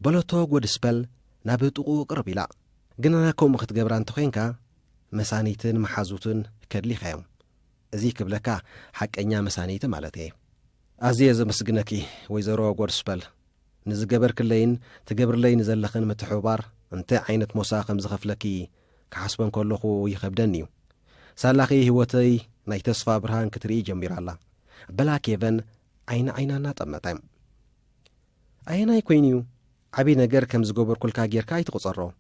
بلوتو ودسبل نابطقو قربيلا قلنا كوم اخت قبران تخينكا مسانيتن محازوتن كدلي خيام ازي كبلكا حق انيا مسانيت مالتي ازي زمسقنكي ويزرو ودسبل نزقبر كلين تقبر لين زلخن متحوبار انت عينة مساخم زخفلكي كحسبن كلخو يخبدنيو سالاخي هوتي ناي تصفى برهان كتري جمير الله بلا كيفن عينا طمتايم اينا يكوينيو عبي نجر كم زغبر كلكا غيركا يتقصرو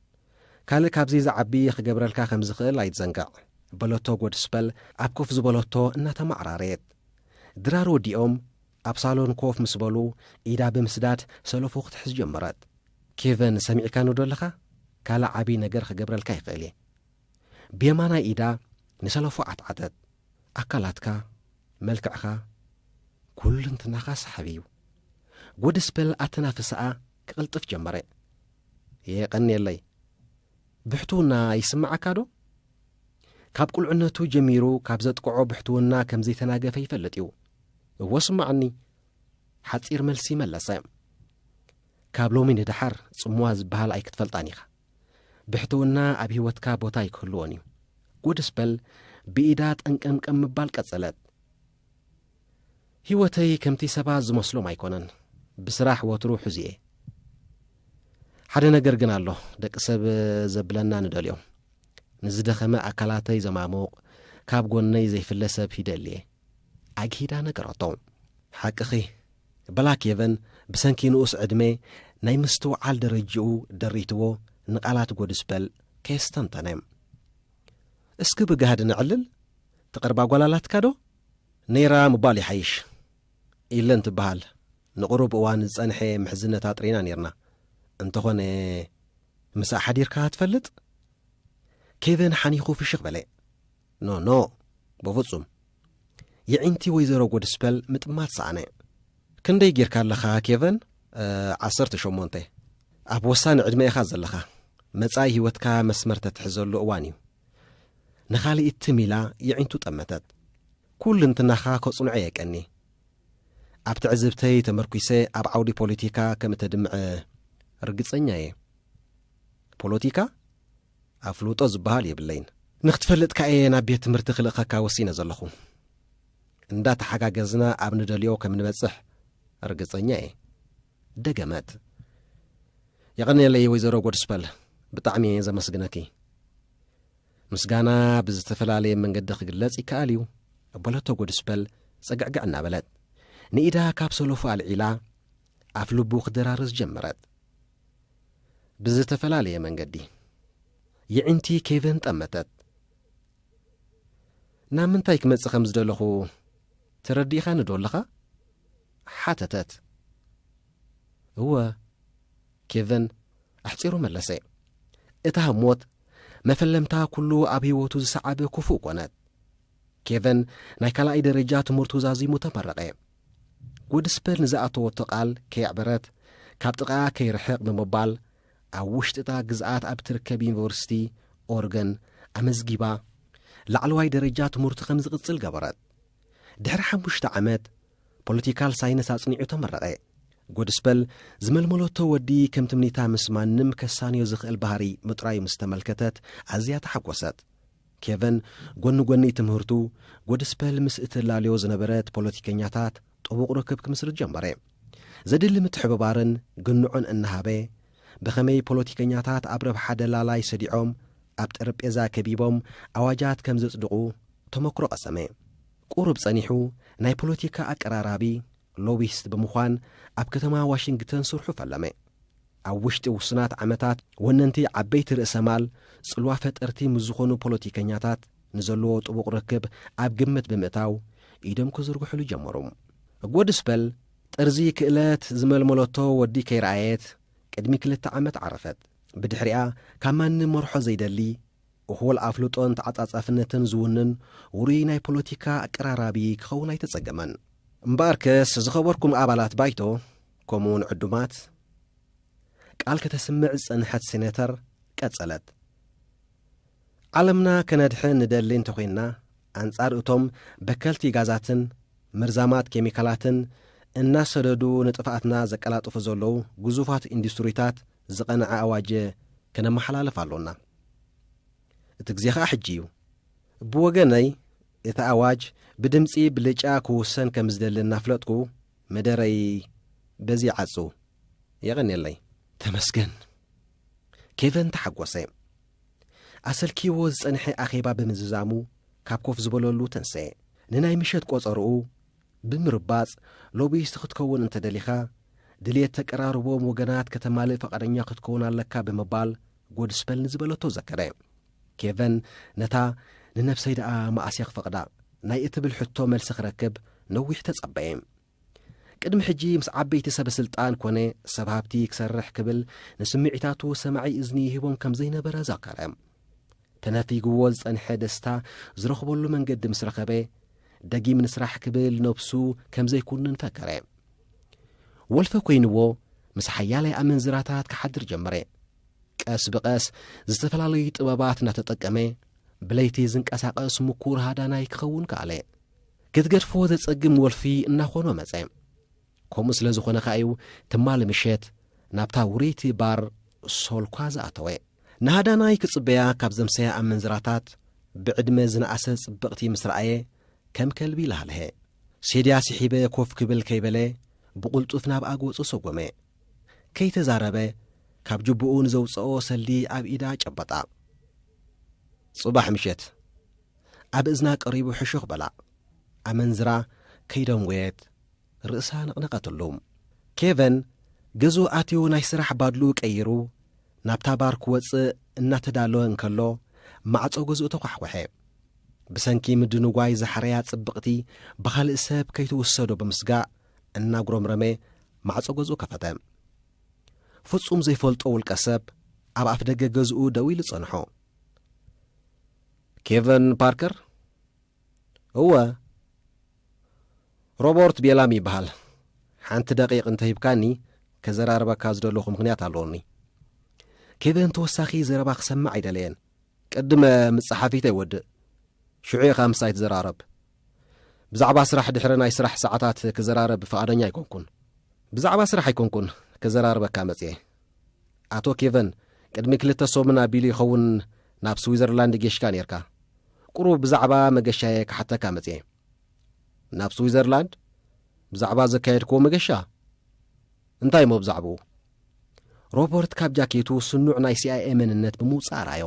كال كابزي زعبي خغبرلكا كم زخل ايتزنقع بلوتو غودسبل ابكوف زبلوتو انتا معراريت درارو ديوم ابسالون كوف مسبلو ايدا بمسداد سلفو ختحز جمرات كيفن سمعي كانو دولخا كال عبي نجر خغبرلكا يقلي بيمانا ايدا نسلفو عطعتت اكلاتكا ملكعخا كل انتناخا صحبيو ودسبل اتنافسا كقلطف جمره يقني لي بحتونا يسمع كادو كاب قلعنتو جميرو كاب زطقعو بحتونا كم زي تناغف يفلطيو وسمعني حصير ملسي ملسا كاب لومين دحر صمواز بحال اي كتفلطانيخا بحتونا ابي وتكا بوتا يكلوني ودسبل بإيدات انقمقم مبال قصلت هيوتي كمتي سبا زمسلو ما يكونن بسراح وترو حزيه حدا نجر جنالله دك سب زبلنا نداليو نزدخمه اكلاتي زماموق كاب غوني زي فلسب هيدليه اكيدا نغراتو حقخي بلاك يفن بسنكينوس عدمي ناي مستو عال درجو دريتو نقالات غودسبل كيستنتنم اسكو بغاد نعلل تقربا غلالات كادو نيرا مبالي حيش إلا انت بحال نقرب وان صنحي محزنه تاطرينا نيرنا انت هون مسا حدير كاتفلط كيفن حنيخو في شغبله نو بفصم يعنتي ويزرو غودسبل مطمات صانه كندي غيركا لخا كيفن 18 اب وسان عدمي خا زلخا مصاي هيوتكا مسمرته تحزلو اوانيو نخالي اتميلا يعنتو طمتت كل انتناخا كصنع يقني ابت عزبتي تمركيسه اب عودي بوليتيكا كم تدمع رغصنياي بوليتيكا افلوطو زبال يبلين نختفلط كاينا بيت تمرت خلقكا وسينا زلخو اندا تحغاغزنا اب ندليو كم نبصح رغصنياي دغمت يغني لي ويزرو غودسبل بطعمي زمسغنكي مسغانا بزتفلالي منقد خغلص يكاليو بلوتو غودسبل صقعقعنا بلد نيدا كابسولوفو العلا افلبو خدرارز جمرت بزتفلالي منقدي يعنتي كيفن طمتت نامنتاي كمص خمس دلخو ترديخا ندولخا حاتتت هو كيفن احصيرو ملسي اتا موت مفلمتا كله ابيوتو زسعبه كفو كونت كيفن نايكالاي درجات مرتوزازي متمرقه ودسبل نزاتو تقال كيعبرت كابطقا كيرحق بمبال اوشتتا غزات ابتركب يونيفرسيتي اورغن امزغيبا لعلواي درجات مرتخم زقصل غبرت دحر 5 عامات بوليتيكال ساينس اصنيعو تمرقه ودسبل زململوتو ودي كم تمنيتا مسمانم كسانيو زخل بحري مطراي مستملكتت ازيا تحقوست كيفن غوني تمهرتو ودسبل مسئتلاليو زنبرت بوليتيكانياتات طبق ركب كمسر جمره زدل متحببارن غنعن انهابه بخمي بوليتيكانياتات ابرب حدلالاي سديعوم اب طربيزا كبيبوم اواجات كم زصدقو تمكرو قسمه قرب صنيحو ناي بوليتيكا اقرارابي لوبيست بمخوان اب كتما واشنطن سرحو فلمه اوشت وسنات عمتات وننتي عبيت رئسمال صلوا فطرتي مزخونو بوليتيكانياتات نزلو طبق ركب اب جمت بمتاو ايدم كزرغو حلو جمروم غودسبل طرزي كلات زململوتو ودي كيرايت قدمي كلت عمت عرفت بدحريا كمان مرحو زيدلي وهو الافلوطون تعصافنتن زونن وريناي بوليتيكا اقرارابي خوناي تصقمن مباركس زخبركم ابالات بايتو كومون عدومات قال كتسمع صنحت سيناتر قصلت علمنا كندحن ندلين تخينا انصار اتوم بكلتي غازاتن مرزامات كيميكالاتن እናሰደዱ ንጥፋኣትና ዘቀላጥፉ ዘለዉ ግዙፋት ኢንዱስትሪታት ዝቐንዐ ኣዋጅ ከነመሓላለፍ ኣሎና እቲ ግዜ ኸዓ ሕጂ እዩ ብወገነይ እቲ ኣዋጅ ብድምፂ ብልጫ ክውሰን ከም ዝደሊ እናፍለጥኩ መደረይ በዚ ዓጹ የቐኒለይ ተመስገን ኬቨን ተሓጐሰ ኣሰልኪዎ ዝጸንሐ ኣኼባ ብምዝዛሙ ካብ ኮፍ ዝበለሉ ተንስአ ንናይ ምሸት ቈጸርኡ ብምርባጽ ሎቢስቲ ክትከውን እንተደሊኻ ድልየት ተቀራርቦም ወገናት ከተማልእ ፈቓደኛ ክትከውን ኣለካ ብምባል ጐድስፐል ንዝበለቶ ዘከረ ኬቨን ነታ ንነፍሰይ ደኣ ማእስያ ክፈቕዳ ናይ እትብል ሕቶ መልሲ ክረክብ ነዊሕ ተጸበየ ቅድሚ ሕጂ ምስ ዓበይቲ ሰብ ስልጣን ኮነ ሰብ ሃብቲ ክሰርሕ ክብል ንስምዒታቱ ሰማዒ እዝኒ ሂቦም ከም ዘይነበረ ዘከረ ተነፊግዎ ዝጸንሐ ደስታ ዝረኽበሉ መንገዲ ምስ ረኸበ ደጊም ንስራሕ ክብል ነብሱ ከም ዘይኩንን ፈከረ ወልፈ ኮይንዎ ምስ ሓያላይ ኣመንዝራታት ክሓድር ጀመረ ቀስ ብቐስ ዝተፈላለዩ ጥበባት እናተጠቀመ ብለይቲ ዝንቀሳቐስ ምኩር ሃዳናይ ክኸውን ከኣለ ክትገድፎ ዘጸግም ወልፊ እናኾኖ መጸ ከምኡ ስለ ዝኾነ ኸኣዩ ትማል ምሸት ናብታ ውሬይቲ ባር ሶልኳ ዝኣተወ ንሃዳናይ ክጽበያ ካብ ዘምሰያ ኣመንዝራታት ብዕድመ ዝነኣሰ ጽብቕቲ ምስ ረኣየ ከም ከልቢ ይልሃልሀ ሴድያ ስሒበ ኮፍ ክብል ከይበለ ብቕልጡፍ ናብ ኣግወፁ ሰጐመ ከይተዛረበ ካብ ጅብኡ ንዘውፅኦ ሰልዲ ኣብ ኢዳ ጨበጣ ጽባሕ ምሸት ኣብ እዝና ቀሪቡ ሕሹኽ በላ ኣመንዝራ ከይደምወየት ርእሳ ነቕነቐትሉ ኬቨን ገዙ ኣትዩ ናይ ስራሕ ባድሉ ቀይሩ ናብታ ባር ክወፅእ እናተዳለወ እንከሎ ማዕጾ ገዝኡ ተኳሕኮሐ ብሰንኪ ምድንጓይ ዘሓረያ ጽብቕቲ ብኻልእ ሰብ ከይትውሰዶ ብምስጋእ እናጉረምረመ ማዕጾ ገዝኡ ከፈተ ፍጹም ዘይፈልጦ ውልቀ ሰብ ኣብ ኣፍ ደገ ገዝኡ ደው ኢሉ ጸንሖ ኬቨን ፓርከር እወ ሮበርት ቤላም ይበሃል ሓንቲ ደቂቕ እንተሂብካኒ ከዘራርበካ ዝደለኹ ምኽንያት ኣለዎኒ ኬቨን ተወሳኺ ዘረባ ክሰማዕ ኣይደለየን ቅድመ ምጽሓፊት ኣይወድእ ሽዑ ኢኻ ምሳይ ትዘራረብ ብዛዕባ ስራሕ ድሕሪ ናይ ስራሕ ሰዓታት ክዘራረብ ፍቓደኛ ኣይኮንኩን ብዛዕባ ስራሕ ኣይኮንኩን ክዘራርበካ መጽየ ኣቶ ኬቨን ቅድሚ 2 ሶምን ኣቢሉ ይኸውን ናብ ስዊዘርላንድ ጌሽካ ነርካ ቁሩብ ብዛዕባ መገሻየ ክሓተካ መጽየ ናብ ስዊዘርላንድ ብዛዕባ ዘካየድክዎ መገሻ እንታይ ሞ ብዛዕባኡ ሮበርት ካብ ጃኬቱ ስኑዕ ናይ ሲኣይኤ መንነት ብምውፃእ ራዮ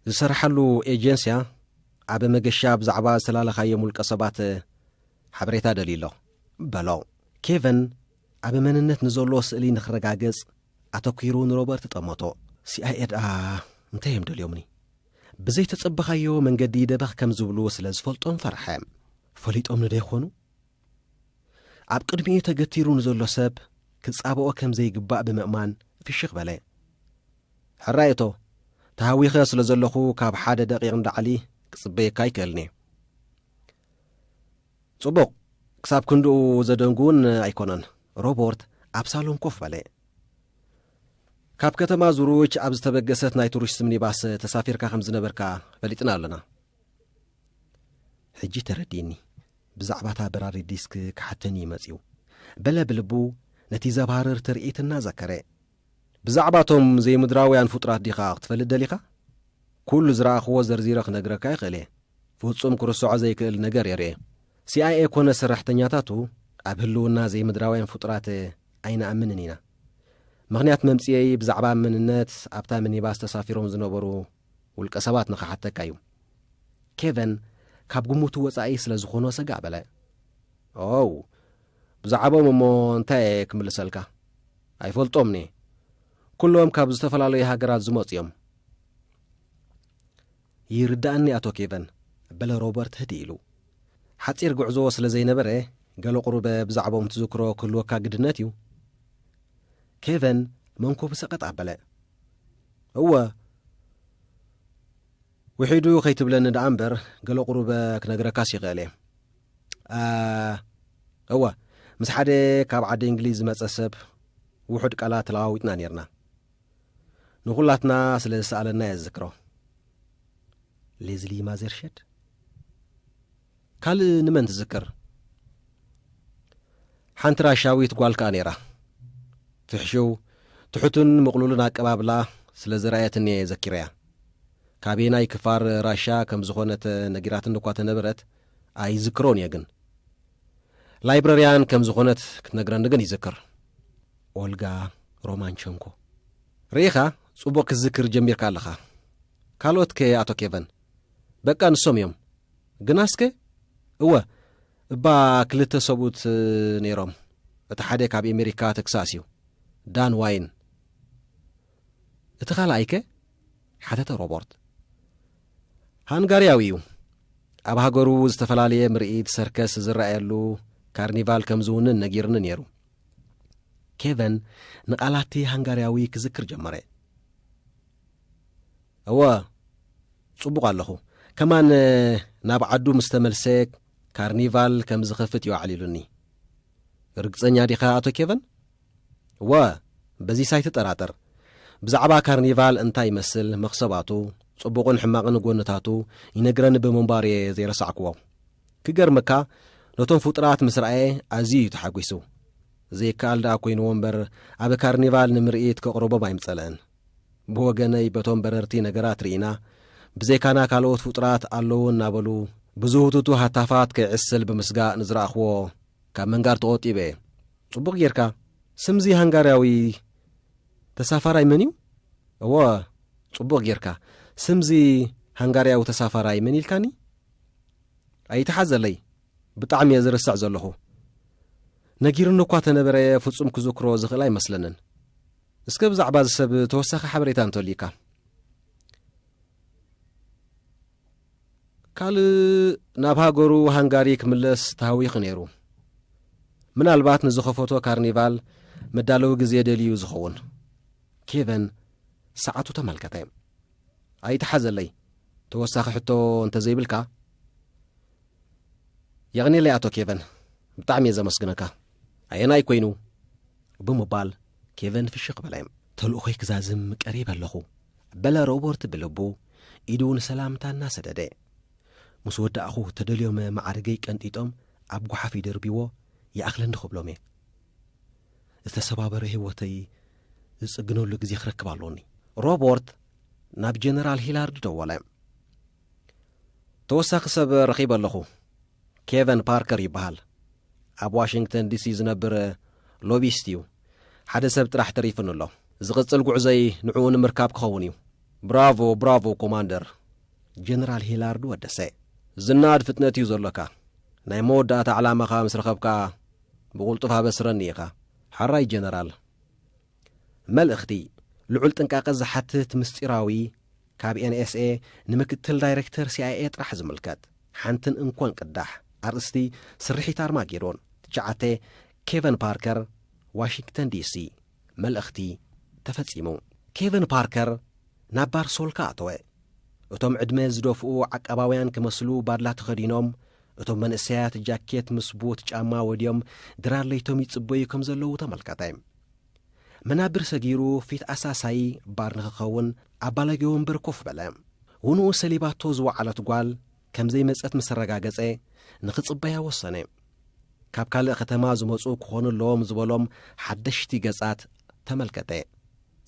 ዝሰርሓሉ ኤጀንስያ ኣብ መገሻ ብዛዕባ ዝተላለኻዮም ውልቀ ሰባት ሓበሬታ ደሊሎ በሎ ኬቨን ኣብ መንነት ንዘሎ ስእሊ ንኽረጋገጽ ኣተኲሩ ንሮበርት ጠመቶ ሲኣይኤ ደኣ እንታይ እዮም ደልዮምኒ ብዘይተጸበኻዮ መንገዲ ደበኽ ከም ዝብሉ ስለ ዝፈልጦም ፈርሐ ፈሊጦም ንዶ ይኾኑ ኣብ ቅድሚኡ ተገቲሩ ንዘሎ ሰብ ክጻብኦ ከም ዘይግባእ ብምእማን ፍሽኽ በለ ሕራየቶ ተሃዊኸ ስለ ዘለኹ ካብ ሓደ ደቂቕ እንዳዕሊ ክጽበየካ ይክእልኒ ጽቡቕ ክሳብ ክንድኡ ዘደንጉውን ኣይኮነን ሮበርት ኣብ ሳሎን ኮፍ በለ ካብ ከተማ ዙሩች ኣብ ዝተበገሰት ናይ ቱሪስት ሚኒባስ ተሳፊርካ ከም ዝነበርካ ፈሊጥና ኣለና ሕጂ ተረዲኒ ብዛዕባታ በራሪ ዲስክ ክሓተኒ ይመጺኡ በለ ብልቡ ነቲ ዘባርር ትርኢት እናዘከረ ብዛዕባቶም ዘይምድራውያን ፍጡራት ዲኻ ክትፈልጥ ደሊኻ ኩሉ ዝረኣኽዎ ዘርዚረ ክነግረካ ይኽእል እየ ፍጹም ክርስዖ ዘይክእል ነገር የርየ ሲኣይኤ ኮነ ሰራሕተኛታቱ ኣብ ህልውና ዘይምድራውያን ፍጡራት ኣይንኣምንን ኢና ምኽንያት መምጽአይ ብዛዕባ መንነት ኣብታ ሚኒባስ ተሳፊሮም ዝነበሩ ውልቀ ሰባት ንኽሓተካ እዩ ኬቨን ካብ ግሙቱ ወጻኢ ስለ ዝኾኖ ሰጋዕ በለ ኦው ብዛዕቦም እሞ እንታይ ክምልሰልካ ኣይፈልጦምኒ ኩሎም ካብ ዝተፈላለዩ ሃገራት ዝመፁ እዮም ይርዳእኒ ኣቶ ኬቨን በለ ሮበርት ህዲ ኢሉ ሓፂር ጉዕዞ ስለ ዘይነበረ ገለ ቁሩበ ብዛዕቦም ትዝክሮ ክህልወካ ግድነት እዩ ኬቨን መንኮብ ሰቐጥ ኣበለ እወ ውሒዱ ኸይትብለኒ ደኣ እምበር ገለ ቁሩበ ክነግረካስ ይኽእል እየ እወ ምስ ሓደ ካብ ዓዲ እንግሊዝ ዝመጸ ሰብ ውሑድ ቃላት ተለዋዊጥና ነርና ንኹላትና ስለ ዝሰኣለና የዝክሮ ሌዝሊ ማዘርሸድ ካልእ ንመን ትዝክር ሓንቲ ራሻዊት ጓልካ ነይራ ፍሕሽው ትሑቱን መቕሉልን ኣቀባብላ ስለ ዝረአየትኒ ዘኪረያ ካቤናይ ክፋር ራሻ ከም ዝኾነት ነጊራትን እኳ ተነበረት ኣይዝክሮን እየ ግን ላይብረሪያን ከም ዝኾነት ክትነግረኒ ግን ይዝክር ኦልጋ ሮማንቸንኮ ርኢኻ ጽቡቕ ክዝክር ጀሚርካ ኣለኻ ካልኦት ከ ኣቶ ኬቨን በቃ ንሶም እዮም ግናስከ እወ እባ ክልተ ሰቡት ነይሮም እቲ ሓደ ካብ ኣሜሪካ ተክሳስ እዩ ዳን ዋይን እቲ ካልኣይከ ሓተተ ሮበርት ሃንጋርያዊ እዩ ኣብ ሃገሩ ዝተፈላለየ ምርኢት ሰርከስ ዝረአየሉ ካርኒቫል ከም ዝውንን ነጊርኒ ነይሩ ኬቨን ንቓላቲ ሃንጋርያዊ ክዝክር ጀመረ እወ ጽቡቕ ኣለኹ ከማን ናብ ዓዱ ምስ ተመልሰ ካርኒቫል ከም ዝኸፍት እዩ ዓሊሉኒ ርግፀኛ ዲኻ ኣቶ ኬቨን እወ በዚ ሳይት ጠራጠር ብዛዕባ ካርኒቫል እንታይ ይመስል መኽሰባቱ ጽቡቕን ሕማቕን ጎነታቱ ይነግረኒ ብምንባር ዘይረሳዕክዎ ክገርመካ ነቶም ፍጡራት ምስ ረአየ ኣዝዩ ተሓጒሱ ዘይከኣል ደኣ ኮይኑ እምበር ኣብ ካርኒቫል ንምርኢት ከቕርቦም ኣይምጸልአን ብወገነይ በቶም በረርቲ ነገራት ርኢና ብዘይካና ካልኦት ፍጡራት ኣለዉ እናበሉ ብዙህቱቱ ሃታፋት ከይዕስል ብምስጋእ ንዝረኣኽዎ ካብ መንጋር ተቖጢበ ጽቡቕ ጌርካ ስምዚ ሃንጋርያዊ ተሳፋራይ መን እዩ እወ ጽቡቕ ጌርካ ስምዚ ሃንጋርያዊ ተሳፋራይ መን ኢልካኒ ኣይተሓዘለይ ብጣዕሚ እየ ዝርስዕ ዘለኹ ነጊርኒ እኳ ተነበረ ፍጹም ክዝክሮ ዝኽእል ኣይመስለንን እስከ ብዛዕባ ዝሰብ ተወሳኺ ሓበሬታ እንተልይካ ካልእ ናብ ሃገሩ ሃንጋሪ ክምለስ ተሃዊኽ ነይሩ ምናልባት ንዝኸፈቶ ካርኒቫል መዳለዊ ግዜ ደልዩ ዝኸውን ኬቨን ሰዓቱ ተመልከተ ኣይተሓዘለይ ተወሳኺ ሕቶ እንተዘይብልካ የቕኒለይ ኣቶ ኬቨን ብጣዕሚ እየ ዘመስግነካ ኣየናይ ኮይኑ ብምባል ኬቨን ፍሽኽ በላይ ተልእኾይ ክዛዝም ቀሪብ ኣለኹ በለ ሮበርት ብልቡ ኢዱ ንሰላምታ እናሰደደ ምስ ወዳእኹ ተደልዮም ማዕርገይ ቀንጢጦም ኣብ ጓሓፍ ይደርቢዎ ይኣኽለኒ ክብሎም እየ ዝተሰባበረ ህይወተይ ዝጽግነሉ ግዜ ክረክብ ኣለኒ ሮበርት ናብ ጀነራል ሂላርድ ደወለ ተወሳኺ ሰብ ረኺብ ኣለኹ ኬቨን ፓርከር ይበሃል ኣብ ዋሽንግተን ዲሲ ዝነብር ሎቢስት እዩ ሓደ ሰብ ጥራሕ ተሪፍን ኣሎ ዝቕጽል ጉዕዘይ ንዕኡ ንምርካብ ክኸውን እዩ ብራቮ ብራቮ ኮማንደር ጀነራል ሂላርድ ወደሰ ዝናድ ፍጥነት እዩ ዘሎካ ናይ መወዳእታ ዕላማኻ ምስ ረኸብካ ብቑልጡፍ ኣበስረኒ ኢኻ ሓራይ ጀነራል መልእኽቲ ልዑል ጥንቃቐ ዝሓትት ምስጢራዊ ካብ ኤንኤስኤ ንምክትል ዳይሬክተር ሲኣይኤ ጥራሕ ዝምልከት ሓንትን እንኳን ቅዳሕ ኣርእስቲ ስርሒት ኣርማጌዶን ትሽዓተ ኬቨን ፓርከር ዋሽንግተን ዲሲ መልእኽቲ ተፈጺሙ ኬቨን ፓርከር ናብ ባርሶልካ ኣተወ እቶም ዕድመ ዝደፍኡ ዓቀባውያን ክመስሉ ባድላ ተኸዲኖም እቶም መንእሰያት ጃኬት ምስ ቦት ጫማ ወድዮም ድራለይቶም ይጽበዩ ከም ዘለዉ ተመልከተ መናብር ሰጊሩ ፊት ኣሳሳይ ባር ንኽኸውን ኣብ ባለጌ ወንበር ኮፍ በለ ውንኡ ሰሊባቶ ዝወዓለት ጓል ከም ዘይመጸት ምስ ረጋገጸ ንኽጽበያ ወሰነ ካብ ካልእ ከተማ ዝመጹ ክኾኑ ኣለዎም ዝበሎም ሓደሽቲ ገጻት ተመልከተ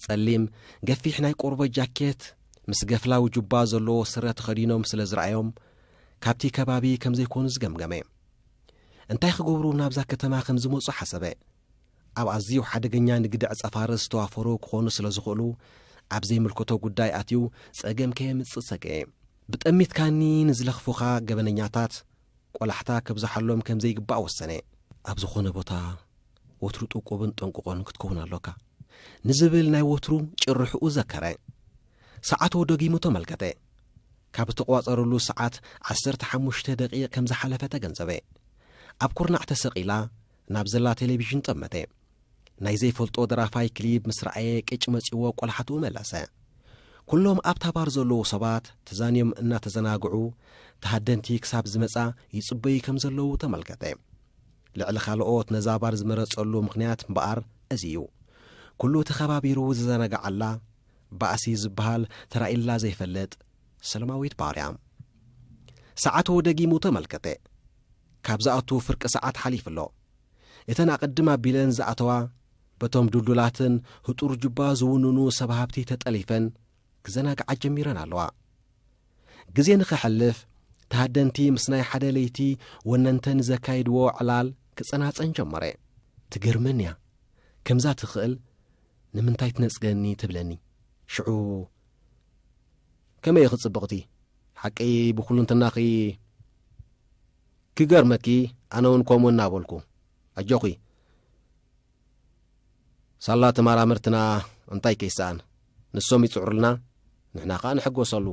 ጸሊም ገፊሕ ናይ ቆርበት ጃኬት ምስ ገፍላዊ ጁባ ዘለዎ ስረ ተኸዲኖም ስለ ዝረኣዮም ካብቲ ከባቢ ከም ዘይኮኑ ዝገምገመ እንታይ ክገብሩ ናብዛ ከተማ ከም ዝመጹ ሓሰበ ኣብ ኣዝዩ ሓደገኛ ንግዲ ዕጸፋር ዝተዋፈሩ ክኾኑ ስለ ዝኽእሉ ኣብ ዘይምልከቶ ጉዳይ ኣትዩ ጸገም ከየምጽእ ሰግአ ብጠሚትካኒ ንዝለኽፉኻ ገበነኛታት ቆላሕታ ከብዝሓሎም ከም ዘይግባእ ወሰነ ኣብ ዝኾነ ቦታ ወትሩ ጥቁብን ጠንቁቆን ክትከውን ኣለካ ንዝብል ናይ ወትሩ ጭርሕኡ ዘከረ ሰዓቱ ደጊሙ ተመልከተ ካብ ተቋጸረሉ ሰዓት 15 ደቂቕ ከም ዝሓለፈ ተገንዘበ ኣብ ኩርናዕ ተሰቂላ ናብ ዘላ ቴሌቪዥን ጠመተ ናይ ዘይፈልጦ ደራፋይ ክሊብ ምስ ረኣየ ቅጭ መጺዎ ቆላሕቱ መለሰ ኩሎም ኣብ ታባር ዘለዉ ሰባት ተዛንዮም እናተዘናግዑ ተሃደንቲ ክሳብ ዝመጻ ይጽበዩ ከም ዘለዉ ተመልከተ ልዕሊ ካልኦት ነዛባር ዝመረጸሉ ምኽንያት እምበኣር እዚዩ ኩሉ ተኸባቢሩ ዝዘናግዓላ ባእሲ ዝበሃል ተራኢላ ዘይፈለጥ ሰለማዊት ባርያ ሰዓቱ ደጊሙ ተመልከተ ካብ ዝኣቱ ፍርቂ ሰዓት ሓሊፍሎ እተን ኣቐድማ ቢለን ዝኣተዋ በቶም ዱልዱላትን ህጡር ጅባ ዝውንኑ ሰብሃብቲ ተጠሊፈን ክዘናግዓ ጀሚረን ኣለዋ ግዜ ንኽሕልፍ ተሃደንቲ ምስ ናይ ሓደ ለይቲ ወነንተን ዘካይድዎ ዕላል ክጸናጸን ጀመረ ትገርመን እያ ከምዛ ትኽእል ንምንታይ ትነጽገኒ ትብለኒ ሽዑ ከመይ ክጽብቕቲ ሓቂ ብኹሉንትናኺ ክገርመኪ ኣነ እውን ከምኡ እናበልኩ ኣጆኺ ሳላ ተመራምርትና እንታይ ከይሰኣን ንሶም ይጽዕሩልና ንሕና ኸኣ ንሕጐሰሉ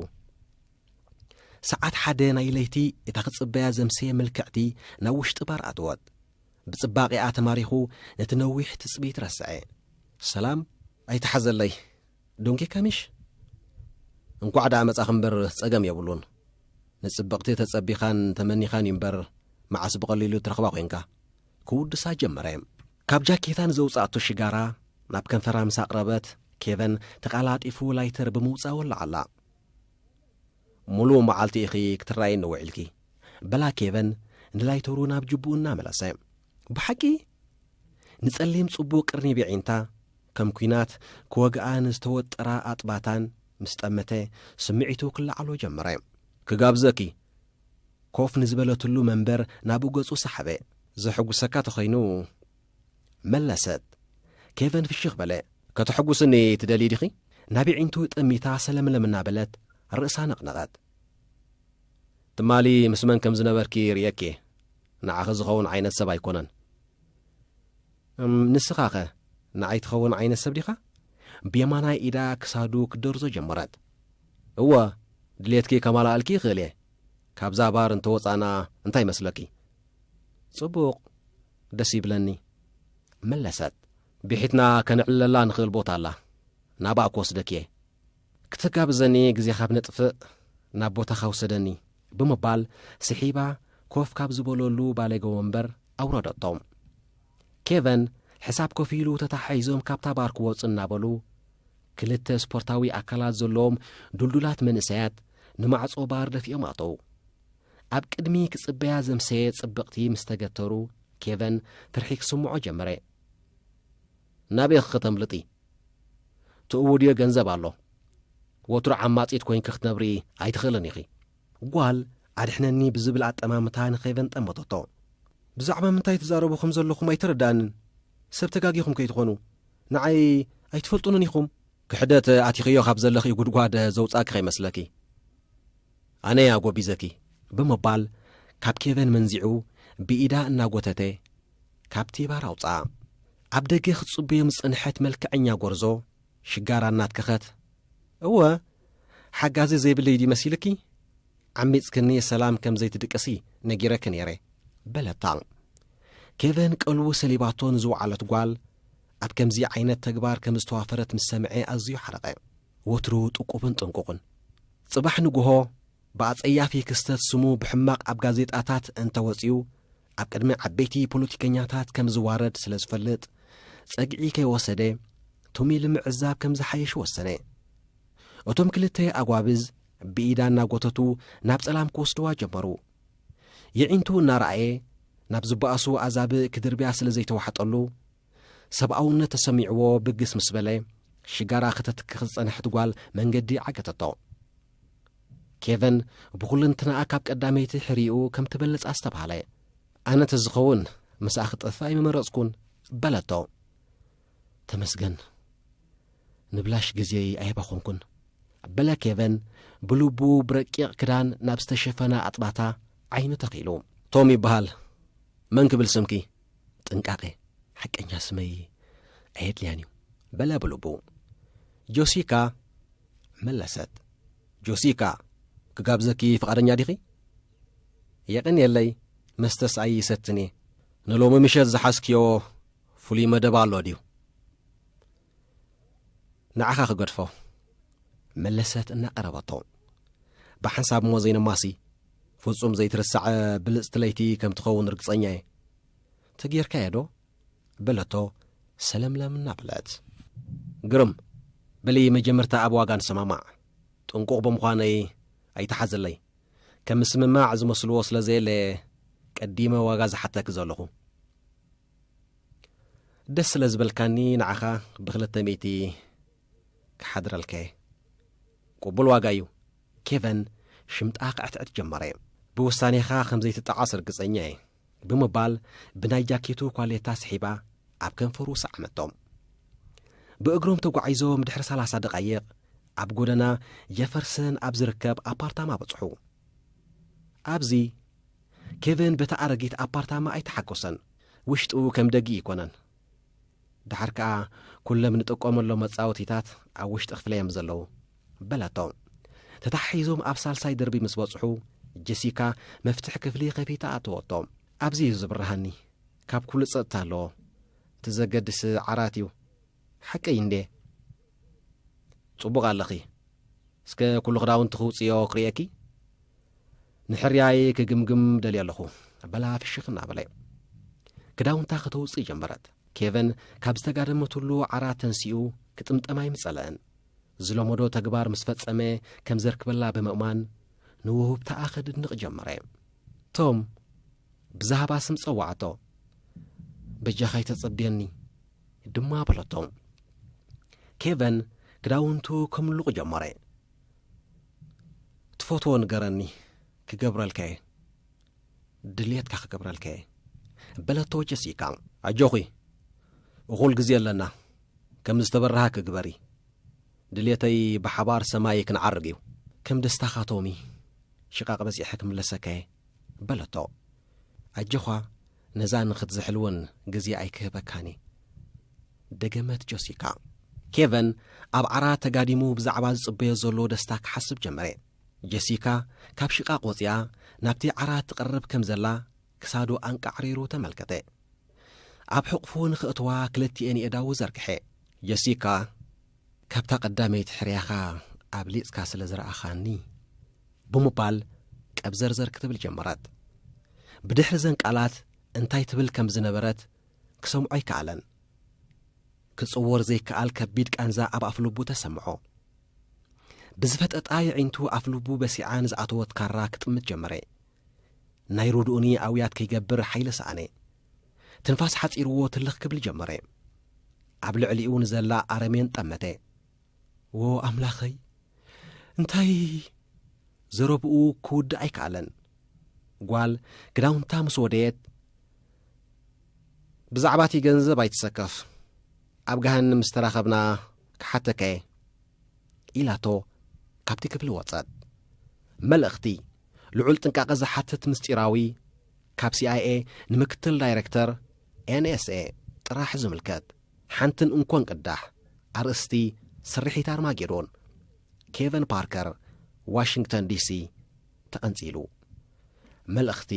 ሰዓት ሓደ ናይ ለይቲ እታ ክጽበያ ዘምሰየ መልክዕቲ ናብ ውሽጢ ባር ኣትወት ብጽባቒኣ ተማሪኹ ነቲ ነዊሕ ትጽቢት ረስዐ ሰላም ኣይተሓዘለይ ዶንኪ ከሚሽ እንኳዕ ዳ መጻኽ እምበር ጸገም የብሉን ንጽብቕቲ ተጸቢኻን ተመኒኻን እምበር መዓስ ብቐሊሉ ትረኽባ ኾንካ ክውድሳ ጀመረ ካብ ጃኬታን ዘውጻእቶ ሽጋራ ናብ ከንፈራ ምስ ኣቕረበት ኬቨን ተቓላጢፉ ላይተር ብምውጻእ ወላዓላ ሙሉእ መዓልቲ ኢኺ ክትረኣይ ንውዒልኪ በላ ኬቨን ንላይተሩ ናብ ጅቡኡ እናመለሰ ብሓቂ ንጸሊም ጽቡቕ ቅርኒ ቢዒንታ ከም ኩናት ክወግኣን ዝተወጠራ ኣጥባታን ምስ ጠመተ ስምዒቱ ክለዓሎ ጀመረ ክጋብዘኪ ኮፍ ንዝበለትሉ መንበር ናብ ገጹ ሰሓበ ዘሕጉሰካ ተኸይኑ መለሰት ኬቨን ፍሽኽ በለ ከተሕጉስኒ ትደሊ ዲኺ ናቢዒንቱ ጠሚታ ሰለምለም እናበለት ርእሳ ነቕነቐት ትማሊ ምስ መን ከም ዝነበርኪ ርየኪ ንዓኸ ዝኸውን ዓይነት ሰብ ኣይኮነን ንስኻኸ ንዓይ ትኸውን ዓይነት ሰብ ዲኻ ብየማናይ ኢዳ ክሳዱ ክደርዞ ጀመረት እወ ድሌትኪ ከማላኣልኪ ይኽእል እየ ካብዛ ባር እንተወፃና እንታይ መስለኪ ጽቡቕ ደስ ይብለኒ መለሰት ብሒትና ከንዕለላ ንኽእል ቦታ ኣላ ናብኣ ክወስደክ እየ ክትጋብዘኒ ግዜ ካብ ነጥፍእ ናብ ቦታ ኻውሰደኒ ብምባል ስሒባ ኮፍ ካብ ዝበለሉ ባለገ ወንበር ኣውረደቶም ኬቨን ሕሳብ ኮፍ ኢሉ ተታሓሒዞም ካብታ ባር ክወፁ እናበሉ ክልተ ስፖርታዊ ኣካላት ዘለዎም ዱልዱላት መንእሰያት ንማዕጾ ባር ደፊኦም ኣተው ኣብ ቅድሚ ክጽበያ ዘምሰየ ጽብቕቲ ምስ ተገተሩ ኬቨን ፍርሒ ክስምዖ ጀመረ ናበይ ክተምልጢ ትእውድዮ ገንዘብ ኣሎ ወትሩ ዓማጺት ኮይንክ ክትነብሪ ኣይትኽእልን ኢኺ ጓል ኣድሕነኒ ብዝብል ኣጠማምታ ንኬቨን ጠመቶቶ ብዛዕባ ምንታይ ትዛረቡኹም ዘለኹም ኣይትረዳእንን ሰብ ተጋጊኹም ከይትኾኑ ንዓይ ኣይትፈልጡንን ኢኹም ክሕደት ኣቲኽዮ ካብ ዘለኺ ጉድጓድ ዘውጻእኪ ኸይመስለኪ ኣነ ኣጐቢዘኪ ብምባል ካብ ኬቨን መንዚዑ ብኢዳ እናጐተተ ካብቲ ባር ኣውፅኣ ኣብ ደገ ክትጽበዮ ምጽንሐት መልክዐኛ ጐርዞ ሽጋራ እናትከኸት እወ ሓጋዚ ዘይብለይ ዲ መሲልኪ ዓሚጽክኒ ሰላም ከም ዘይትድቀሲ ነጊረክ ነይረ በለታ ኬቨን ቀልቡ ሰሊባቶን ዝውዓለት ጓል ኣብ ከምዚ ዓይነት ተግባር ከም ዝተዋፈረት ምስ ሰምዐ ኣዝዩ ሓረቐ ወትሩ ጥቁብን ጥንቁቕን ጽባሕ ንግሆ ብኣጸያፊ ክስተት ስሙ ብሕማቕ ኣብ ጋዜጣታት እንተወፂኡ ኣብ ቅድሚ ዓበይቲ ፖለቲከኛታት ከም ዝዋረድ ስለ ዝፈልጥ ጸግዒ ከይወሰደ ቶሚ ልምዕዛብ ከም ዝሓየሽ ወሰነ እቶም ክልተ ኣጓብዝ ብኢዳ እናጐተቱ ናብ ጸላም ክወስድዋ ጀመሩ የዒንቱ እናረኣየ ናብ ዝበኣሱ ኣዛብእ ክድርብያ ስለ ዘይተዋሕጠሉ ሰብኣውነት ተሰሚዕዎ ብግስ ምስ በለ ሽጋራ ክተትክኽ ዝጸንሐት ጓል መንገዲ ዓገተቶ ኬቨን ብኹልንትናኣ ካብ ቀዳመይቲ ሕሪኡ ከም ትበልጽ ኣስተብሃለ ኣነ ተዝኸውን ምስኣ ክጠፋ ኣይመመረጽኩን በለቶ ተመስገን ንብላሽ ግዜ ኣይባኾንኩን በለ ኬቨን ብልቡ ብረቂቕ ክዳን ናብ ዝተሸፈነ ኣጥባታ ዓይኑ ተኺሉ ቶም ይበሃል መን ክብል ስምኪ ጥንቃቐ ሓቀኛ ስመይ ኣየድልያን እዩ በለ ብልቡ ጆሲካ መለሰት ጆሲካ ክጋብዘኪ ፍቓደኛ ዲኺ የቕን የለይ መስተስ ኣይሰትኒ ንሎሚ ምሸት ዝሓስክዮ ፍሉይ መደባ ኣሎ ድዩ ንዓኻ ክገድፎ መለሰት እናቐረበቶ ብሓንሳብ ሞ ዘይነማሲ ፍጹም ዘይትርሳዕ ብልጽቲ ለይቲ ከም ትኸውን ርግጸኛ እየ ተጌርካ የዶ በለቶ ሰለምለም እናበለት ግርም በሊ መጀመርታ ኣብ ዋጋ ንሰማማዕ ጥንቁቕ ብምዃነይ ኣይተሓዘለይ ከም ምስምማዕ ዝመስልዎ ስለ ዘየለ ቀዲመ ዋጋ ዝሓተክ ዘለኹ ደስ ለዝበልካኒ ንዓኻ ብ200 ክሓድረልከ ቅቡል ዋጋ እዩ ኬቨን ሽምጣ ክዕትዕት ጀመረ ብውሳኔኻ ከምዘይትጠዓስ ርግፀኛ እየ ብምባል ብናይ ጃኬቱ ኳሌታ ስሒባ ኣብ ከንፈሩ ሰዓመቶም ብእግሮም ተጓዒዞም ድሕሪ 30 ደቓይቕ ኣብ ጎደና ጀፈርሰን ኣብ ዝርከብ ኣፓርታማ በጽሑ ኣብዚ ኬቨን በታ ኣረጊት ኣፓርታማ ኣይተሓጐሰን ውሽጡ ከም ደጊ ይኮነን ድሓር ከዓ ኩሎም ንጥቀመሎም መጻወቲታት ኣብ ውሽጢ ክፍለ እዮም ዘለዉ በላቶም ተታሒዞም ኣብ ሳልሳይ ደርቢ ምስ በጽሑ ጀሲካ መፍትሕ ክፍሊ ከፊታ ኣተወቶም ኣብዚ እዩ ዝብርሃኒ ካብ ኩሉ ጸጥታ ኣለዎ ትዘገድስ ዓራት እዩ ሓቀይ እንዴ ጽቡቕ ኣለኺ እስከ ኩሉ ክዳውንቲ ክውፅዮ ክርእየኪ ንሕርያይ ክግምግም ደልየ ኣለኹ በላ ፍሽኽ እናበለ ክዳውንታ ከተውፅእ ጀመረት ኬቨን ካብ ዝተጋደመትሉ ዓራት ተንሲኡ ክጥምጠማይ ምጸለአን ዝለመዶ ተግባር ምስ ፈጸመ ከም ዘርክበላ ብምእማን ንውህብታኣ ኸድንቕ ጀመረ ቶም ብዛሃባ ስም ጸዋዕቶ በጃኻይ ተጸብየኒ ድማ በለቶም ኬቨን ክዳውንቱ ከምልቕ ጀመረ ትፈትዎ ንገረኒ ክገብረልከ ድልየትካ ክገብረልከ በለቶ ጀሲካ ኣጆኺ እኹል ግዜ ኣለና ከም ዝተበረሃ ክግበሪ ድልየተይ ብሓባር ሰማይ ክንዓርግ እዩ ከም ደስታኻ ቶሚ ሽቓቕ በፂሐ ክምለሰከ በለቶ ኣጆኻ ነዛ ንኽትዝሕልውን ግዜ ኣይክህበካኒ ደገመት ጀሲካ ኬቨን ኣብ ዓራት ተጋዲሙ ብዛዕባ ዝጽበዮ ዘሎ ደስታ ክሓስብ ጀመረ ጀሲካ ካብ ሽቓቕ ወፂኣ ናብቲ ዓራት ትቐርብ ከም ዘላ ክሳዱ ኣንቃዕሪሩ ተመልከተ ኣብ ሕቕፉ ንኽእትዋ ክልቲአን የዳው ዘርግሐ ጀሲካ ካብታ ቀዳመይቲ ሕርያኻ ኣብ ሊጽካ ስለ ዝረኣኻኒ ብምባል ቀብዘርዘር ክትብል ጀመረት ብድሕሪ ዘን ቃላት እንታይ ትብል ከም ዝነበረት ክሰምዖ ይከኣለን ክጽወር ዘይከኣል ከቢድ ቃንዛ ኣብ ኣፍልቡ ተሰምዖ ብዝፈጠጣ ይዒንቱ ኣፍልቡ በሲዓን ዝኣተወት ካራ ክጥምት ጀመረ ናይ ሩድኡኒ ኣውያት ከይገብር ሓይለ ሰኣነ ትንፋስ ሓጺርዎ ትልኽ ክብል ጀመረ ኣብ ልዕሊኡ ንዘላ ኣረሜን ጠመተ ዎ ኣምላኸይ እንታይ ዘረብኡ ክውድእ ኣይከኣለን ጓል ክዳውንታ ምስ ወደየት ብዛዕባቲ ገንዘብ ኣይትሰከፍ ኣብ ገሃንም ምስ ተራኸብና ክሓተከ ኢላቶ ካብቲ ክፍሊ ወጸት መልእኽቲ ልዑል ጥንቃቐ ዝሓትት ምስጢራዊ ካብ CIA ንምክትል ዳይሬክተር NSA ጥራሕ ዝምልከት ሓንትን እንኮን ቅዳሕ ኣርእስቲ ስርሒት ኣርማጌዶን ኬቨን ፓርከር ዋሽንግተን DC ተቐንጺሉ መልእኽቲ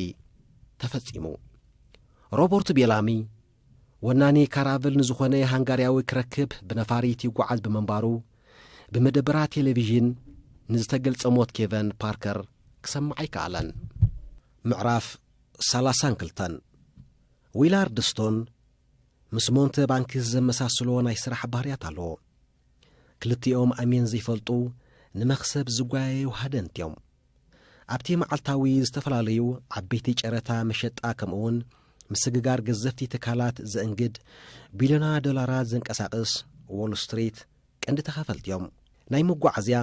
ተፈጺሙ ሮበርት ቤላሚ ወናኒ ካራቨል ንዝኾነ ሃንጋርያዊ ክረክብ ብነፋሪት ይጓዓዝ ብምንባሩ ብመደበራ ቴሌቪዥን ንዝተገልጸ ሞት ኬቨን ፓርከር ክሰምዕ ኣይከኣለን ምዕራፍ 32 ዊላርድ ስቶን ምስ ሞንተ ባንኪ ዘመሳስሎ ናይ ስራሕ ባህርያት ኣለዎ ክልቲኦም ኣሜን ዘይፈልጡ ንመኽሰብ ዝጓየዩ ሃደንት እዮም ኣብቲ መዓልታዊ ዝተፈላለዩ ዓበይቲ ጨረታ መሸጣ ከምኡውን ምስግጋር ገዘፍቲ ትካላት ዘእንግድ ቢልዮና ዶላራት ዘንቀሳቕስ ዎል ስትሪት ቀንዲ ተኸፈልቲ እዮም ናይ መጓዓዝያ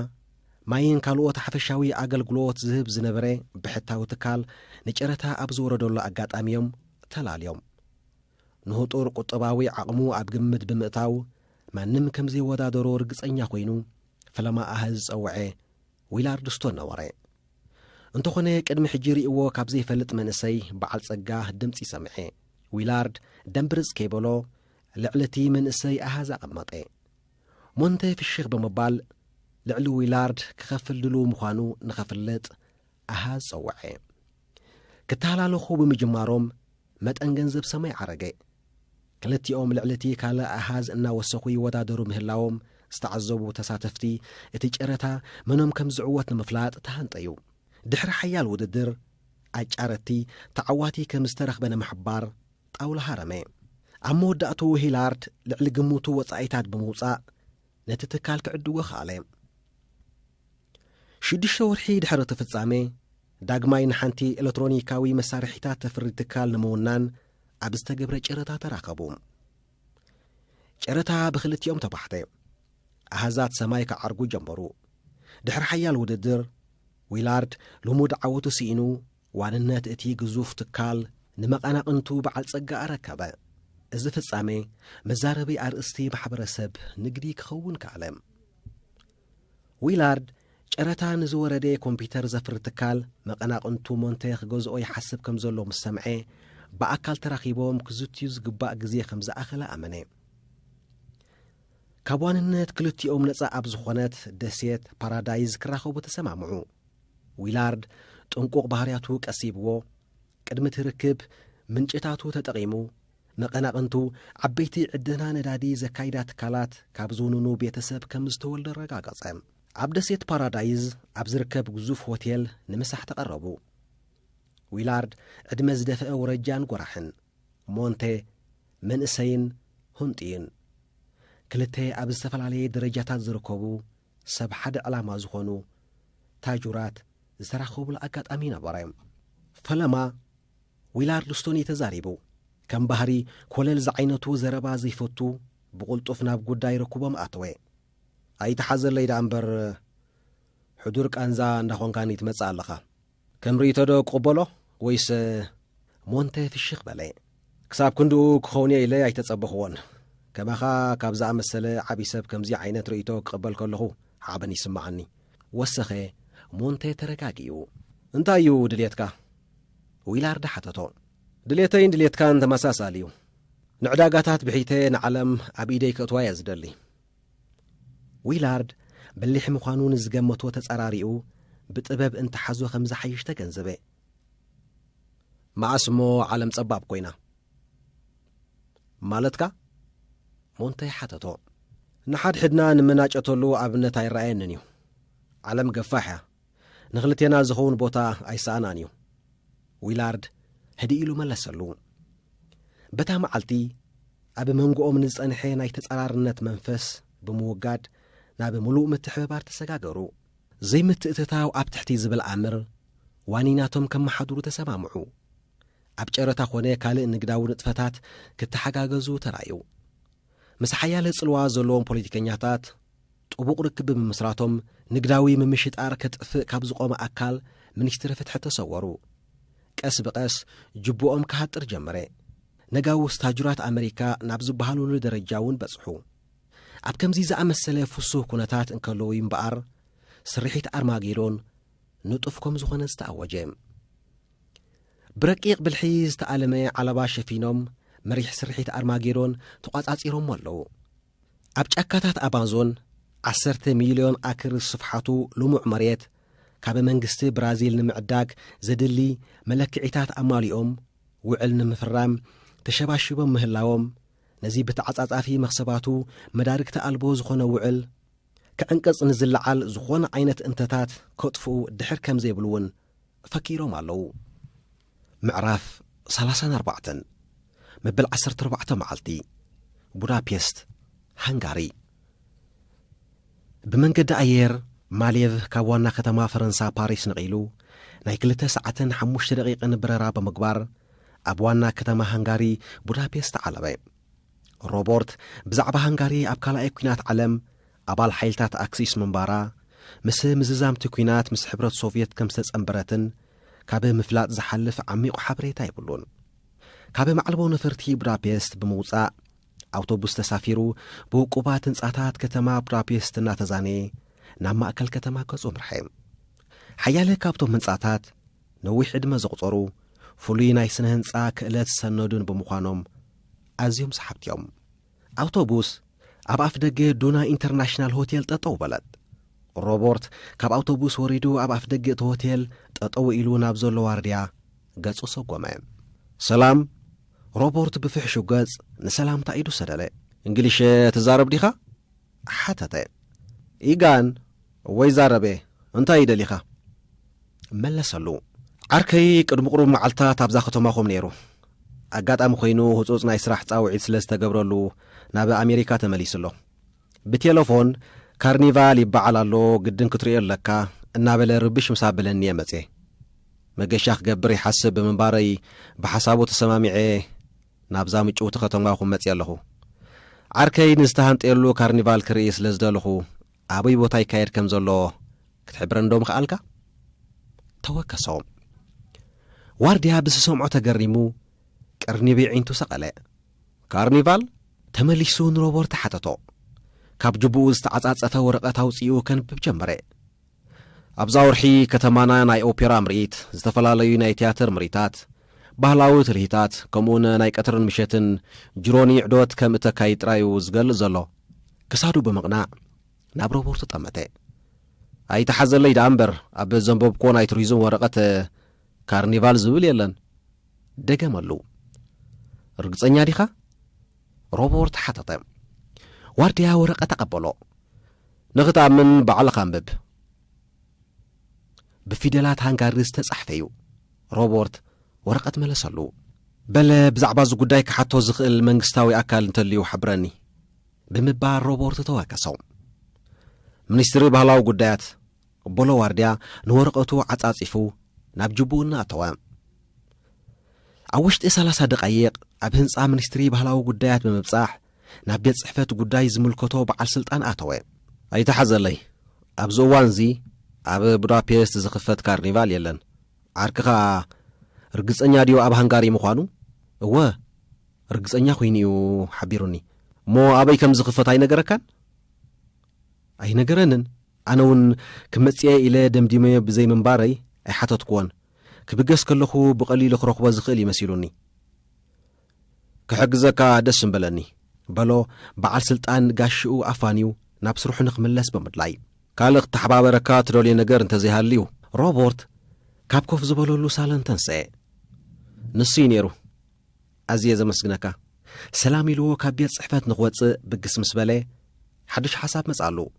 ማይን ካልኦት ሓፈሻዊ ኣገልግሎት ዝህብ ዝነበረ ብሕታዊ ትካል ንጨረታ ኣብ ዝወረደሉ ኣጋጣሚዮም ተላልዮም ንህጡር ቁጠባዊ ዓቕሙ ኣብ ግምት ብምእታው ማንም ከም ዘይወዳደሮ ርግጸኛ ኮይኑ ፈለማ ኣህዝ ዝጸውዐ ዊላርድ ስቶን ነበረ እንተኾነ ቅድሚ ሕጂ ርእይዎ ካብ ዘይፈልጥ መንእሰይ በዓል ጸጋ ድምፂ ሰምዐ ዊላርድ ደንብርጽ ከይበሎ ልዕለቲ መንእሰይ ኣሃዝ ኣቐመጠ ሞንተ ፍሽኽ ብምባል ልዕሊ ዊላርድ ክኸፍል ድሉ ምዃኑ ንኸፍለጥ ኣሃዝ ጸውዐ ክተሃላለኹ ብምጅማሮም መጠን ገንዘብ ሰማይ ዓረገ ክልቲኦም ልዕለቲ ካልእ ኣሃዝ እናወሰኹ ይወዳደሩ ምህላዎም ዝተዓዘቡ ተሳተፍቲ እቲ ጨረታ መኖም ከም ዝዕወት ንምፍላጥ ተሃንጠዩ ድሕሪ ሓያል ውድድር ኣጫረቲ ተዓዋቲ ከም ዝተረኽበ ንምሕባር ጣውላ ሃረመ ኣብ መወዳእቱ ሂላርድ ልዕሊ ግሙቱ ወጻኢታት ብምውጻእ ነቲ ትካል ክዕድጎ ኸኣለ 6 ወርሒ ድሕሪ እቲ ፍጻሜ ዳግማይ ንሓንቲ ኤሌክትሮኒካዊ መሳርሒታት ተፍሪ ትካል ንምውናን ኣብ ዝተገብረ ጨረታ ተራኸቡ ጨረታ بخلتيوم تبحته أهزات سماي كعرقو جنبرو دحر حيال وددر ويلارد لمود عوتو سينو واننات اتي قزوف تكال نمقانا قنتو بعال صقا ركبه إذا فصامي مزاربي أرئستي محبرسب نقدي كخون كعلم ويلارد ጨረታ ንዝወረደ ኮምፒውተር ዘፍር ትካል መቀናቅንቱ ሞንቴክ ገዝኦ ይሐስብ ከም ዘሎ መስምዐ በአካል ተራኺቦም ክዝትዩ ዝግባእ ግዜ ከም ዝኣኸለ ኣመነ ካብዋንነት ክልቲኦም ነፃ ኣብ ዝኾነት ደሴት ፓራዳይዝ ክራኸቡ ተሰማምዑ ዊላርድ ጥንቁቕ ባህርያቱ ቀሲብዎ ቅድሚ ትርክብ ምንጭታቱ ተጠቒሙ መቀናቅንቱ ዓበይቲ ዕድና ነዳዲ ዘካይዳ ትካላት ካብ ዝውንኑ ቤተሰብ ከም ዝተወልደ ረጋገጸ ኣብ ደሴት ፓራዳይዝ ኣብ ዝርከብ ግዙፍ ሆቴል ንምሳሕ ተቐረቡ ዊላርድ ዕድመ ዝደፍአ ወረጃን ጎራሕን ሞንቴ መንእሰይን ሁንጢን ክልተ ኣብ ዝተፈላለየ ደረጃታት ዝርከቡ ሰብ ሓደ ዕላማ ዝኾኑ ታጁራት ዝተራኸቡሉ ኣጋጣሚ ነበረ ፈለማ ዊላርድ ስቶኒ ተዛሪቡ ከም ባህሪ ኮለል ዝዓይነቱ ዘረባ ዘይፈቱ ብቁልጡፍ ናብ ጉዳይ ረክቦም ኣተወ ኣይተሓዘለይ ዳ እምበር ሕዱር ቃንዛ እንዳኾንካኒ ትመጽእ ኣለኻ ከም ሪእቶ ዶ ቅበሎ ወይስ ሞንቴ ፍሽኽ በለ ክሳብ ክንድኡ ክኸውን ኢለ ኣይተጸበኽዎን ከማኻ ካብ ዝኣመሰለ ዓቢ ሰብ ከምዚ ዓይነት ርእይቶ ክቕበል ከለኹ ሓበን ይስማዓኒ ወሰኸ ሞንቴ ተረጋጊኡ እንታይ እዩ ድልየትካ ዊላርድ ሓተቶ ድልየተይን ድልየትካን ተመሳሳሊ እዩ ንዕዳጋታት ብሒተ ንዓለም ኣብ ኢደይ ከእትዋ እየ ዝደሊ ዊላርድ በሊሕ ምዃኑ ንዝገመቶ ተጸራሪኡ ብጥበብ እንተሓዞ ከም ዝሓይሽ ተገንዘበ ማእስሞ ዓለም ጸባብ ኮይና ማለትካ ሞንቴ ሓተቶ ንሓድ ሕድና ንምናጨተሉ ኣብነት ኣይረአየንን እዩ ዓለም ገፋሕ እያ ንኽልቴና ዝኸውን ቦታ ኣይሰኣናን እዩ ዊላርድ ህዲ ኢሉ መለሰሉ በታ መዓልቲ ኣብ መንጎኦም ንዝጸንሐ ናይ ተጸራርነት መንፈስ ብምውጋድ ናብ ምሉእ ምትሕብባር ተሰጋገሩ ዘይምትእትታው ኣብ ትሕቲ ዝብል ኣምር ዋኒናቶም ከም መሓድሩ ተሰማምዑ ኣብ ጨረታ ኾነ ካልእ ንግዳዊ ንጥፈታት ክትሓጋገዙ ተራዩ ምስ ሓያለ ጽልዋ ዘለዎም ፖለቲከኛታት ጥቡቕ ርክብ ብምስራቶም ንግዳዊ ምምሽጣር ከጥፍእ ካብ ዝቆመ ኣካል ሚኒስትሪ ፍትሒ ተሰወሩ ቀስ ብቐስ ጅቦኦም ክሃጥር ጀመረ ነጋዊ ስታጅራት ኣሜሪካ ናብ ዝበሃሉሉ ደረጃ እውን በጽሑ ኣብ ከምዚ ዝኣመሰለ ፍሱህ ኩነታት እንከለዉ እምበኣር ስርሒት ኣርማጌዶን ንጡፍ ከም ዝኾነ ዝተኣወጀ ብረቂቕ ብልሒ ዝተኣለመ ዓለባ ሸፊኖም መሪሕ ስርሒት ኣርማጌዶን ተቋጻጺሮም ኣለዉ ኣብ ጫካታት ኣማዞን 10 ሚልዮን ኣክር ስፍሓቱ ልሙዕ መሬት ካብ መንግስቲ ብራዚል ንምዕዳግ ዘድሊ መለክዒታት ኣማሊኦም ውዕል ንምፍራም ተሸባሽቦም ምህላዎም ነዚ ብተዓጻጻፊ መኽሰባቱ መዳርግቲ ኣልቦ ዝኾነ ውዕል ከዕንቀጽ ንዝለዓል ዝኾነ ዓይነት እንተታት ከጥፍኡ ድሕር ከም ዘይብልውን ፈኪሮም ኣለዉ ምዕራፍ 34 መበል 14 መዓልቲ ቡዳፔስት ሃንጋሪ ብመንገዲ ኣየር ማሌቭ ካብ ዋና ከተማ ፈረንሳ ፓሪስ ንቒሉ ናይ 2 ሰዓትን 5 ደቂቕን በረራ ብምግባር ኣብ ዋና ከተማ ሃንጋሪ ቡዳፔስት ዓለበ ሮበርት ብዛዕባ ሃንጋሪ ኣብ ካልኣይ ኩናት ዓለም ኣባል ሓይልታት ኣክሲስ ምንባራ ምስ ምዝዛምቲ ኩናት ምስ ሕብረት ሶቪየት ከም ዝተጸንበረትን ካብ ምፍላጥ ዝሓልፍ ዓሚቑ ሓበሬታ ይብሉን ካብ ማዕልቦ ነፈርቲ ቡዳፔስት ብምውጻእ ኣውቶቡስ ተሳፊሩ ብውቁባት ህንጻታት ከተማ ቡዳፔስት እናተዛነየ ናብ ማእከል ከተማ ገጹ ምርሐ ሓያለ ካብቶም ህንጻታት ነዊሕ ዕድመ ዘቑፀሩ ፍሉይ ናይ ስነ ህንጻ ክእለት ሰነዱን ብምዃኖም ኣዝዮም ሰሓብትዮም ኣውቶቡስ ኣብ ኣፍ ደገ ዱና ኢንተርናሽናል ሆቴል ጠጠው በለት ሮበርት ካብ ኣውቶቡስ ወሪዱ ኣብ ኣፍ ደገ እቲ ሆቴል ጠጠው ኢሉ ናብ ዘሎ ዋርድያ ገጹ ሰጎመ ሰላም ሮበርት ብፍሕሹ ገጽ ንሰላምታ ኢዱ ሰደለ እንግሊሽ ትዛረብ ዲኻ ሓተተ ኢጋን ወይ ዛረበ እንታይ ይደሊኻ መለሰሉ ዓርከይ ቅድሚ ቁሩብ መዓልታት ኣብዛ ከተማኹም ነይሩ ኣጋጣሚ ኮይኑ ህጹጽ ናይ ስራሕ ጻውዒት ስለ ዝተገብረሉ ናብ ኣሜሪካ ተመሊስሎ ብቴሌፎን ካርኒቫል ይበዓል ኣሎ ግድን ክትሪኦ ኣለካ እናበለ ርብሽ ምሳብለኒ እየ መጽ መገሻ ክገብር ይሓስብ ብምንባረይ ብሓሳቡ ተሰማሚዐ ናብዛ ምጭውቲ ከተማኹም መጽ ኣለኹ عركي نستهنطيلو كارنيفال كريس لزدلخو أبي بوتاي كاير كم زلو كتحبرن دوم خالكا توكسوم وارديها بس سمعو تقريمو كارنيبي عينتو سقلاء كارنيفال تمليسون روبورت حتتو كاب جبو استعصاصفه ورقه اوصيو كان بجمره ابزاورحي كتمانا ناي اوبيرا مريت استفلاليو ناي تياتر مريتات ባህላዊ ትርኢታት ከምኡን ናይ ቀትርን ምሸትን ጅሮኒ ዕዶት ከም እተካይ ጥራዩ ዝገልጽ ዘሎ ክሳዱ በመቕናዕ ናብ ሮቦርት ጠመተ ኣይተሓዘለይ ዳምበር ኣብ ዘንበብኮ ናይ ቱሪዝም ወረቐት ካርኒቫል ዝብል የለን ደገመሉ ርግጸኛ ዲኻ ሮቦርት ሓተተ ዋርዲያ ወረቐት ተቀበሎ ንኽታምን በዓል ካንብብ بفيدلات هانغاريز تتصحفيو روبورت ورقة ملسلو بل بزعبا زغداي كحتو زخل منغستاوي اكال انتليو حبرني بمبار روبورت تواكسو منستري بهلاو غدايات بولو وارديا نورقتو عصاصيفو ناب جبونا توام اوشت 30 دقائق اب هنصا منستري بهلاو غدايات بمبصاح ناب بيت صحفت غداي زملكتو بعل سلطان اتوي ايتحزلي ابزوانزي اب بودابست زخفت كارنيفال يلن عركخا رغصኛ ዲዮ اب ሃንጋሪ ምዃኑ እወ رغصኛ ኮይኒዩ حبيروني مو ابي كم زخفت اي نغركان اي نغرنن انون كمصيه الى دمديمه بزي منباري اي حتتكون كبغس كلخو بقليل خرخبه زخيل يمسيلوني كحجزكا دسم بلني بلو بعل سلطان غاشو افانيو ناب سروح نخملس بمدلاي كالق تحبابركا تدولي نغر انت زي هاليو روبورت كابكوف زبلولو سالن تنسى نسينيرو ازيز مسغنكا سلامي لو كابيت صحفات نغوص بقس مسبله حدش حساب مسالو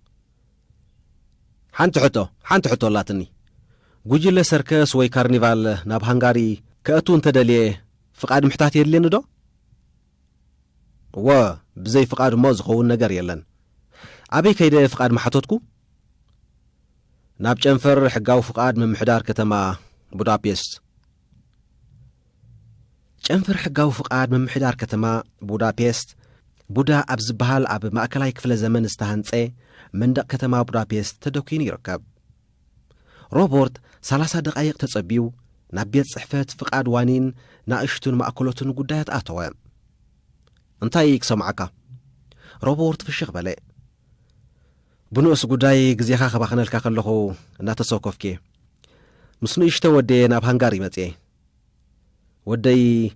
حنت حتو لاتني ጉጅለ ሰርከስ ወይ ካርኒቫል ናብ ሃንጋሪ ከእቱ እንተደልየ ፍቃድ ምሕታት የለን ዶ ወ ብዘይ ፍቃድ ሞ ዝኸውን ነገር የለን አበይ ከይደ ፍቃድ ማሕቶትኩ ናብ ጨንፈር ሕጋው ፍቃድ መምሕዳር ከተማ ቡዳፔስት ጨንፈር ሕጋው ፍቃድ መምሕዳር ከተማ ቡዳፔስት ቡዳ ኣብ ዝበሃል ኣብ ማእከላይ ክፍለ ዘመን ዝተሃንጸ መንደቕ ከተማ ቡዳፔስት ተደኪኑ ይርከብ روبورت 30 دقائق تصبيو نبيت صحفت فقاد وانين ناقشتون ماكلوتون غدايات اتوا انتي يكسمعك روبورت في الشغبله بنوس غداي غزيخا خباخنلكا خلخو ناتسوكوفكي مسنو يشتودي ناب هانغاري متي ودي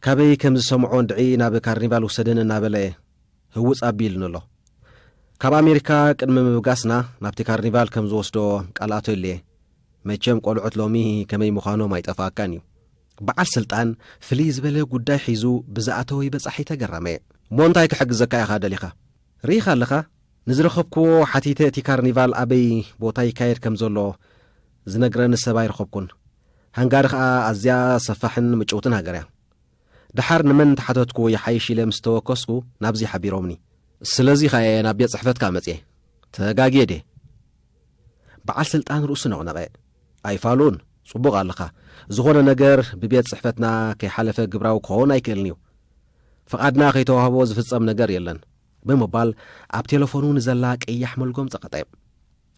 كابي كم سمعون دعي ناب كارنيفال وسدن نابله هو صابيل نلو كاب امريكا قدم مبغاسنا نابتي كارنيفال كم زوسدو قالاتو لي مچم قلعت لومي كمي مخانو ما يطفاكانيو بعل سلطان فليز بلا غداي حيزو بزاتو يبصحي تغرمه مونتاي كحجزكا يخادليخا ريخا لخا نزرخبكو حتيته تي كارنيفال ابي بوتاي كاير كم زلو زنغرن سباير خبكون هانغارخ ازيا صفحن مچوتن هاغريا دحر نمن تحتتكو يحيشي لمستوكسكو نابزي حبيرومني سلازي خاي نابيت صحفت كامصي تغاغيدي بعل سلطان رؤسنا نغا اي فالون صبغ علخا زغونه نجر ببيت صحفتنا كي حلفه غبراو كون ايكلنيو فقادنا خيتوهبو زفصم نجر يلن بموبال اب تليفونون زلاق يحملكم صقطيب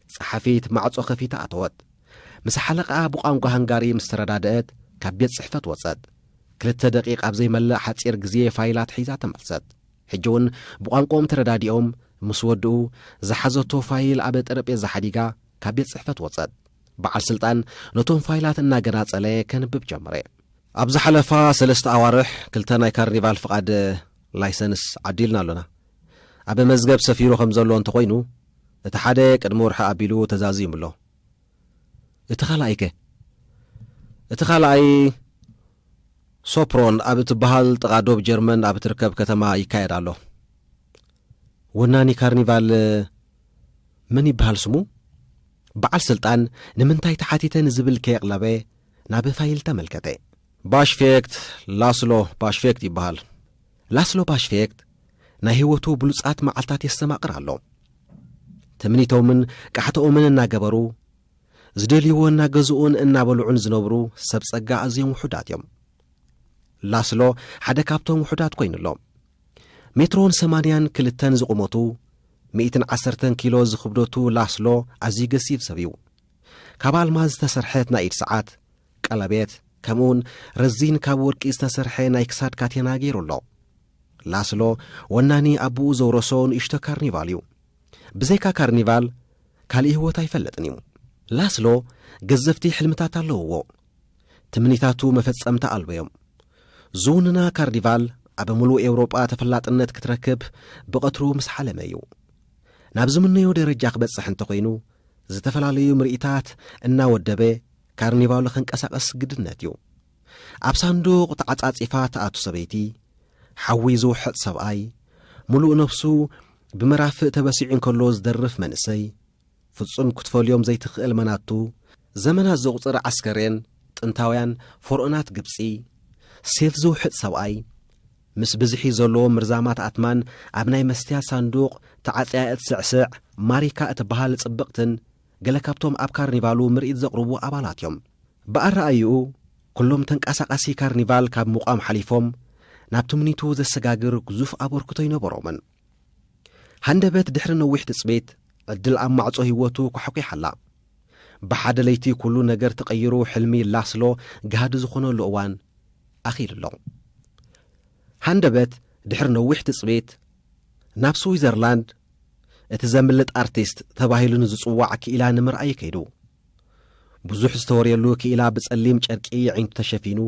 صحفيت معصو خفيته اتوت مس حلقه بقانقو هانغاري مستردادات كبيت صحفت وصد 3 دقيقه ابزي ملا حصير غزي فايلات حيزا تملصت حجون بقانقوم ترداديوم مسودو زحزتو فايل ابي طربيزه حديقا كبيت صحفت وصد بعل سلطان نتون فايلات ناغراصله كنبب جمره ابز حلفا 3 اوارح كلتنا كارنيفال فقاد لايسنس عديلنا لنا ابي مزغب سفيرو خمزلو انت خوينو اتحاده قدمو رح ابيلو تزازيملو اتخلاي سوبرون ابت بحال تقادوب جرمن ابت ركب كتما يكايدالو وناني كارنيفال مني بحال سمو بعل سلطان نمنتاي تحاتيتن زبل كيقلبه ناب فايل تملكته باشفيكت لاسلو باشفيكت يبحال لاسلو باشفيكت نا هيوتو بلصات معلتات يستماقرالو تمنيتو من قحتو من ناغبرو زدليو ناغزون انابلعون زنبرو سبصقا ازيم وحدات يوم لاسلو حدا كابتوم وحدات كوينلو ሜትሮን 82 ዝቁመቱ 110 ኪሎ ዝኽብደቱ ላስሎ ኣዝዩ ገሲፍ ሰብ እዩ ካብ ኣልማዝ ዝተሰርሐት ናይ ኢድ ሰዓት ቀለቤት ከምኡን ረዚን ካብ ወርቂ ዝተሰርሐ ናይ ክሳድ ካቴና ገይሩ ኣሎ ላስሎ ወናኒ ኣቡኡ ዘውረሶ ንእሽቶ ካርኒቫል እዩ ብዘይካ ካርኒቫል ካልእ ህይወት ኣይፈለጥን እዩ ላስሎ ገዘፍቲ ሕልምታት ኣለውዎ ትምኒታቱ መፈጸምታ ኣልበዮም ዞንና ካርኒቫል ኣብ ሙሉእ ኤውሮጳ ተፈላጥነት ክትረክብ ብቐትሩ ምስ ሓለመ እዩ ናብ ዝምነዮ ደረጃ ክበጽሕ እንተኾይኑ ዝተፈላለዩ ምርኢታት እናወደበ ካርኒቫሉ ክንቀሳቐስ ግድነት እዩ ኣብ ሳንዱቕ ተዓጻጺፋ ተኣቱ ሰበይቲ ሓዊ ዝውሕጥ ሰብኣይ ሙሉእ ነፍሱ ብመራፍእ ተበሲዑ እንከሎ ዝደርፍ መንእሰይ ፍጹም ክትፈልዮም ዘይትኽእል መናቱ ዘመናት ዘቑፅር ዓስከሬን ጥንታውያን ፈርዖናት ግብጺ ሴፍ ዝውሕጥ ሰብኣይ ምስ ብዝሒ ዘለዎ ምርዛማት ኣትማን ኣብ ናይ መስትያት ሳንዱቕ ተዓጽያት ስዕስዕ ማሪካ እትበሃል ጽብቕትን ገለ ካብቶም ኣብ ካርኒቫሉ ምርኢት ዘቕርቡ ኣባላት እዮም ብኣረኣይኡ ኩሎም ተንቀሳቓሲ ካርኒቫል ካብ ምቋም ሓሊፎም ናብ ትምኒቱ ዘሰጋግር ግዙፍ ኣበርክቶ ይነበሮምን ሃንደበት ድሕሪ ነዊሕ ትጽቤት ዕድል ኣብ ማዕጾ ህይወቱ ኳሕኲሓላ ብሓደ ለይቲ ኩሉ ነገር ተቐይሩ ሕልሚ ላስሎ ጋሃዲ ዝኾነሉ እዋን ኣኺልሎ ሃንደበት ድሕሪ ነዊሕ ትጽቤት ናብ ስዊዘርላንድ እቲ ዘምልጥ ኣርቲስት ተባሂሉ ንዝጽዋዕ ክኢላ ንምርኣይ ከይዱ ብዙሕ ዝተወርየሉ ክኢላ ብጸሊም ጨርቂ ዒንቱ ተሸፊኑ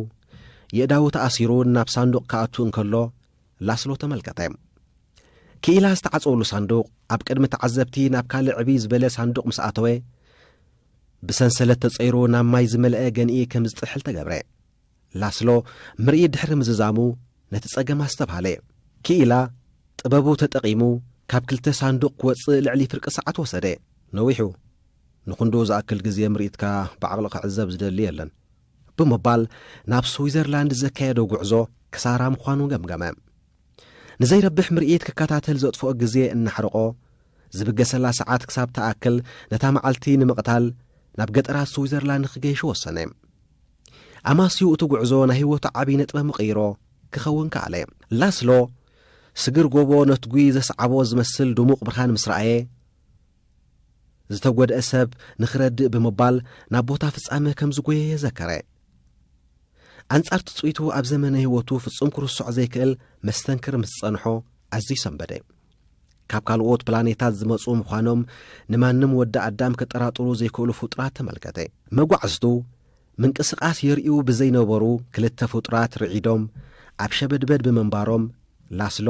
የእዳው ተኣሲሩ ናብ ሳንዱቕ ከኣቱ እንከሎ ላስሎ ተመልከተ ክኢላ ዝተዓጸወሉ ሳንዱቕ ኣብ ቅድሚ ተዓዘብቲ ናብ ካልእ ዕብይ ዝበለ ሳንዱቕ ምስ ኣተወ ብሰንሰለት ተጸይሩ ናብ ማይ ዝመልአ ገንኢ ከም ዝጥሕል ተገብረ ላስሎ ምርኢት ድሕሪ ምዝዛሙ ነቲ ጸገማ ዝተብሃለ ክኢላ ጥበቡ ተጠቒሙ ካብ 2 ሳንዱቕ ክወፅእ ልዕሊ ፍርቂ ሰዓት ወሰደ ነዊሑ ንኹንዱ ዝኣክል ግዜ ምርኢትካ ብዓቕሊ ክዕዘብ ዝደሊ የለን ብምባል ናብ ስዊዘርላንድ ዘካየዶ ጉዕዞ ክሳራ ምዃኑ ገምገመ ንዘይረብሕ ምርኢት ክከታተል ዘጥፍኦ ግዜ እናሕርቆ ዝብገሰላ ሰዓት ክሳብ ተኣክል ነታ መዓልቲ ንምቕታል ናብ ገጠራት ስዊዘርላንድ ክገይሹ ወሰነ ኣማስዩ እቲ ጉዕዞ ናይ ህይወቱ ዓብዪ ነጥበ ምቕይሮ ክኸውን ከኣለ ላስሎ ስግር ጎቦ ነትጉ ዘስዓቦ ዝመስል ድሙቕ ብርሃን ምስ ረኣየ ዝተጐድአ ሰብ ንኽረድእ ብምባል ናብ ቦታ ፍጻመ ከም ዝጐየ የዘከረ ኣንጻር ትጽኢቱ ኣብ ዘመነ ህይወቱ ፍጹም ክርሶዕ ዘይክእል መስተንክር ምስ ጸንሖ ኣዝዩ ሰንበደ ካብ ካልኦት ፕላኔታት ዝመጹ ምዃኖም ንማንም ወዲ ኣዳም ከጠራጥሩ ዘይክእሉ ፍጡራት ተመልከተ መጓዓዝቱ ምንቅስቓስ የርእዩ ብዘይነበሩ 2 ፍጡራት ርዒዶም ኣብ ሸበድበድ ብምንባሮም ላስሎ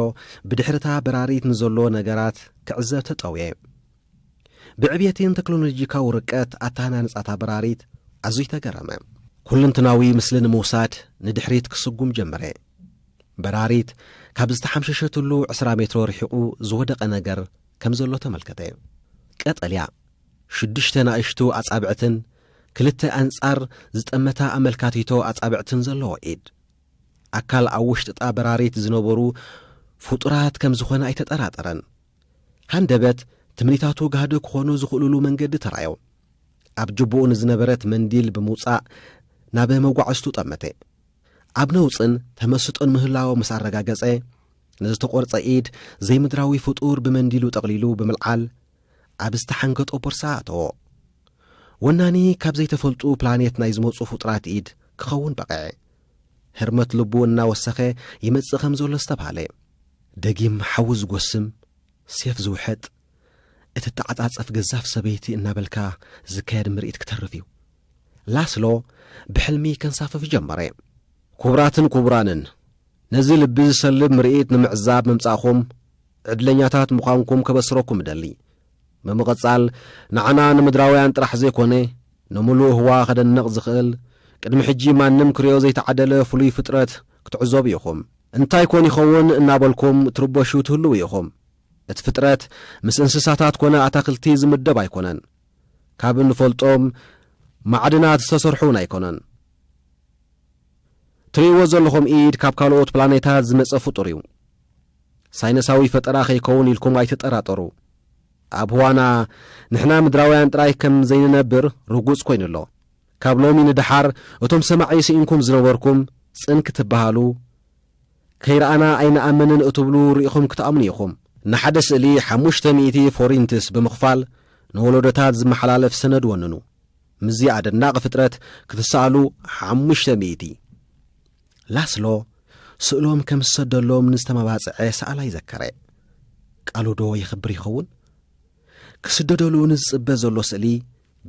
ብድሕርታ በራሪት ንዘሎ ነገራት ክዕዘብ ተጠውየ ብዕብየትን ቴክኖሎጂካዊ ርቀት ኣተሃናንጻታ በራሪት ኣዝዩ ተገረመ ኩልንትናዊ ምስሊ ንምውሳድ ንድሕሪት ክስጉም ጀመረ በራሪት ካብ ዝተሓምሸሸትሉ 20 ሜትሮ ርሒቑ ዝወደቐ ነገር ከም ዘሎ ተመልከተ ቀጠልያ 6 ንኣሽቱ ኣጻብዕትን 2 ኣንጻር ዝጠመታ ኣመልካቲቶ ኣጻብዕትን ዘለዎ ኢድ ኣካል ኣብ ውሽጢ ጣ በራሪት ዝነበሩ ፍጡራት ከም ዝኾነ ኣይተጠራጠረን ሃንደበት ትምኒታቱ ጋህዲ ክኾኑ ዝኽእሉሉ መንገዲ ተራዮ ኣብ ጅቡኡ ንዝነበረት መንዲል ብምውፃእ ናብ መጓዓዝቱ ጠመተ ኣብ ነውፅን ተመስጦን ምህላዎ ምስ ኣረጋገጸ ንዝተቖርጸ ኢድ ዘይምድራዊ ፍጡር ብመንዲሉ ጠቕሊሉ ብምልዓል ኣብ ዝተሓንገጦ ቦርሳ ኣተዎ ወናኒ ካብ ዘይተፈልጡ ፕላኔት ናይ ዝመፁ ፍጡራት ኢድ ክኸውን በቕዐ ህርመት ልቡ እናወሰኸ ይመጽእ ከም ዘሎ ዝተብሃለ ደጊም ሓዊ ዝጐስም ሴፍ ዝውሕጥ እቲ ተዓጻጸፍ ገዛፍ ሰበይቲ እናበልካ ዝካየድ ምርኢት ክተርፍ እዩ ላስሎ ብሕልሚ ከንሳፈፍ ጀመረ ክቡራትን ክቡራንን ነዚ ልቢ ዝሰልብ ምርኢት ንምዕዛብ ምምጻእኹም ዕድለኛታት ምዃንኩም ከበስረኩም ደሊ ብምቕጻል ንዓና ንምድራውያን ጥራሕ ዘይኮነ ንሙሉእ ህዋ ኸደንቕ ዝኽእል ቅድሚ ሕጂ ማንም ክርዮ ዘይተዓደለ ፍሉይ ፍጥረት ክትዕዘቡ ኢኹም እንታይ ኮን ይኸውን እናበልኩም ትርበሹ ትህልው ኢኹም እቲ ፍጥረት ምስ እንስሳታት ኮነ ኣታክልቲ ዝምደብ ኣይኮነን ካብ እንፈልጦም ማዕድናት ዝተሰርሑን ኣይኮነን ትሪእዎ ዘለኹም ኢድ ካብ ካልኦት ፕላኔታት ዝመጸ ፍጡር እዩ ሳይነሳዊ ፈጠራ ከይከውን ኢልኩም ኣይተጠራጠሩ ኣብ ህዋና ንሕና ምድራውያን ጥራይ ከም ዘይንነብር ርጉጽ ኮይኑ ኣሎ ካብ ሎሚ ንድሓር እቶም ሰማዒ ስኢንኩም ዝነበርኩም ጽንክ ትበሃሉ ከይራኣና ኣይነኣምንን እትብሉ ርኢኹም ክትኣምኑ ኢኹም ንሓደ ስእሊ 500 ፎሪንትስ ብምኽፋል ንወለዶታት ዝመሓላለፍ ሰነድ ወንኑ ምዚ ኣደናቕ ፍጥረት ክትሰኣሉ 500 ላስሎ ስእሎም ከም ዝሰደሎም ንዝተመባፅዐ ሰኣላይ ዘከረ ቃሉ ዶ ይኽብር ይኸውን ክስደደሉ ንዝፅበ ዘሎ ስእሊ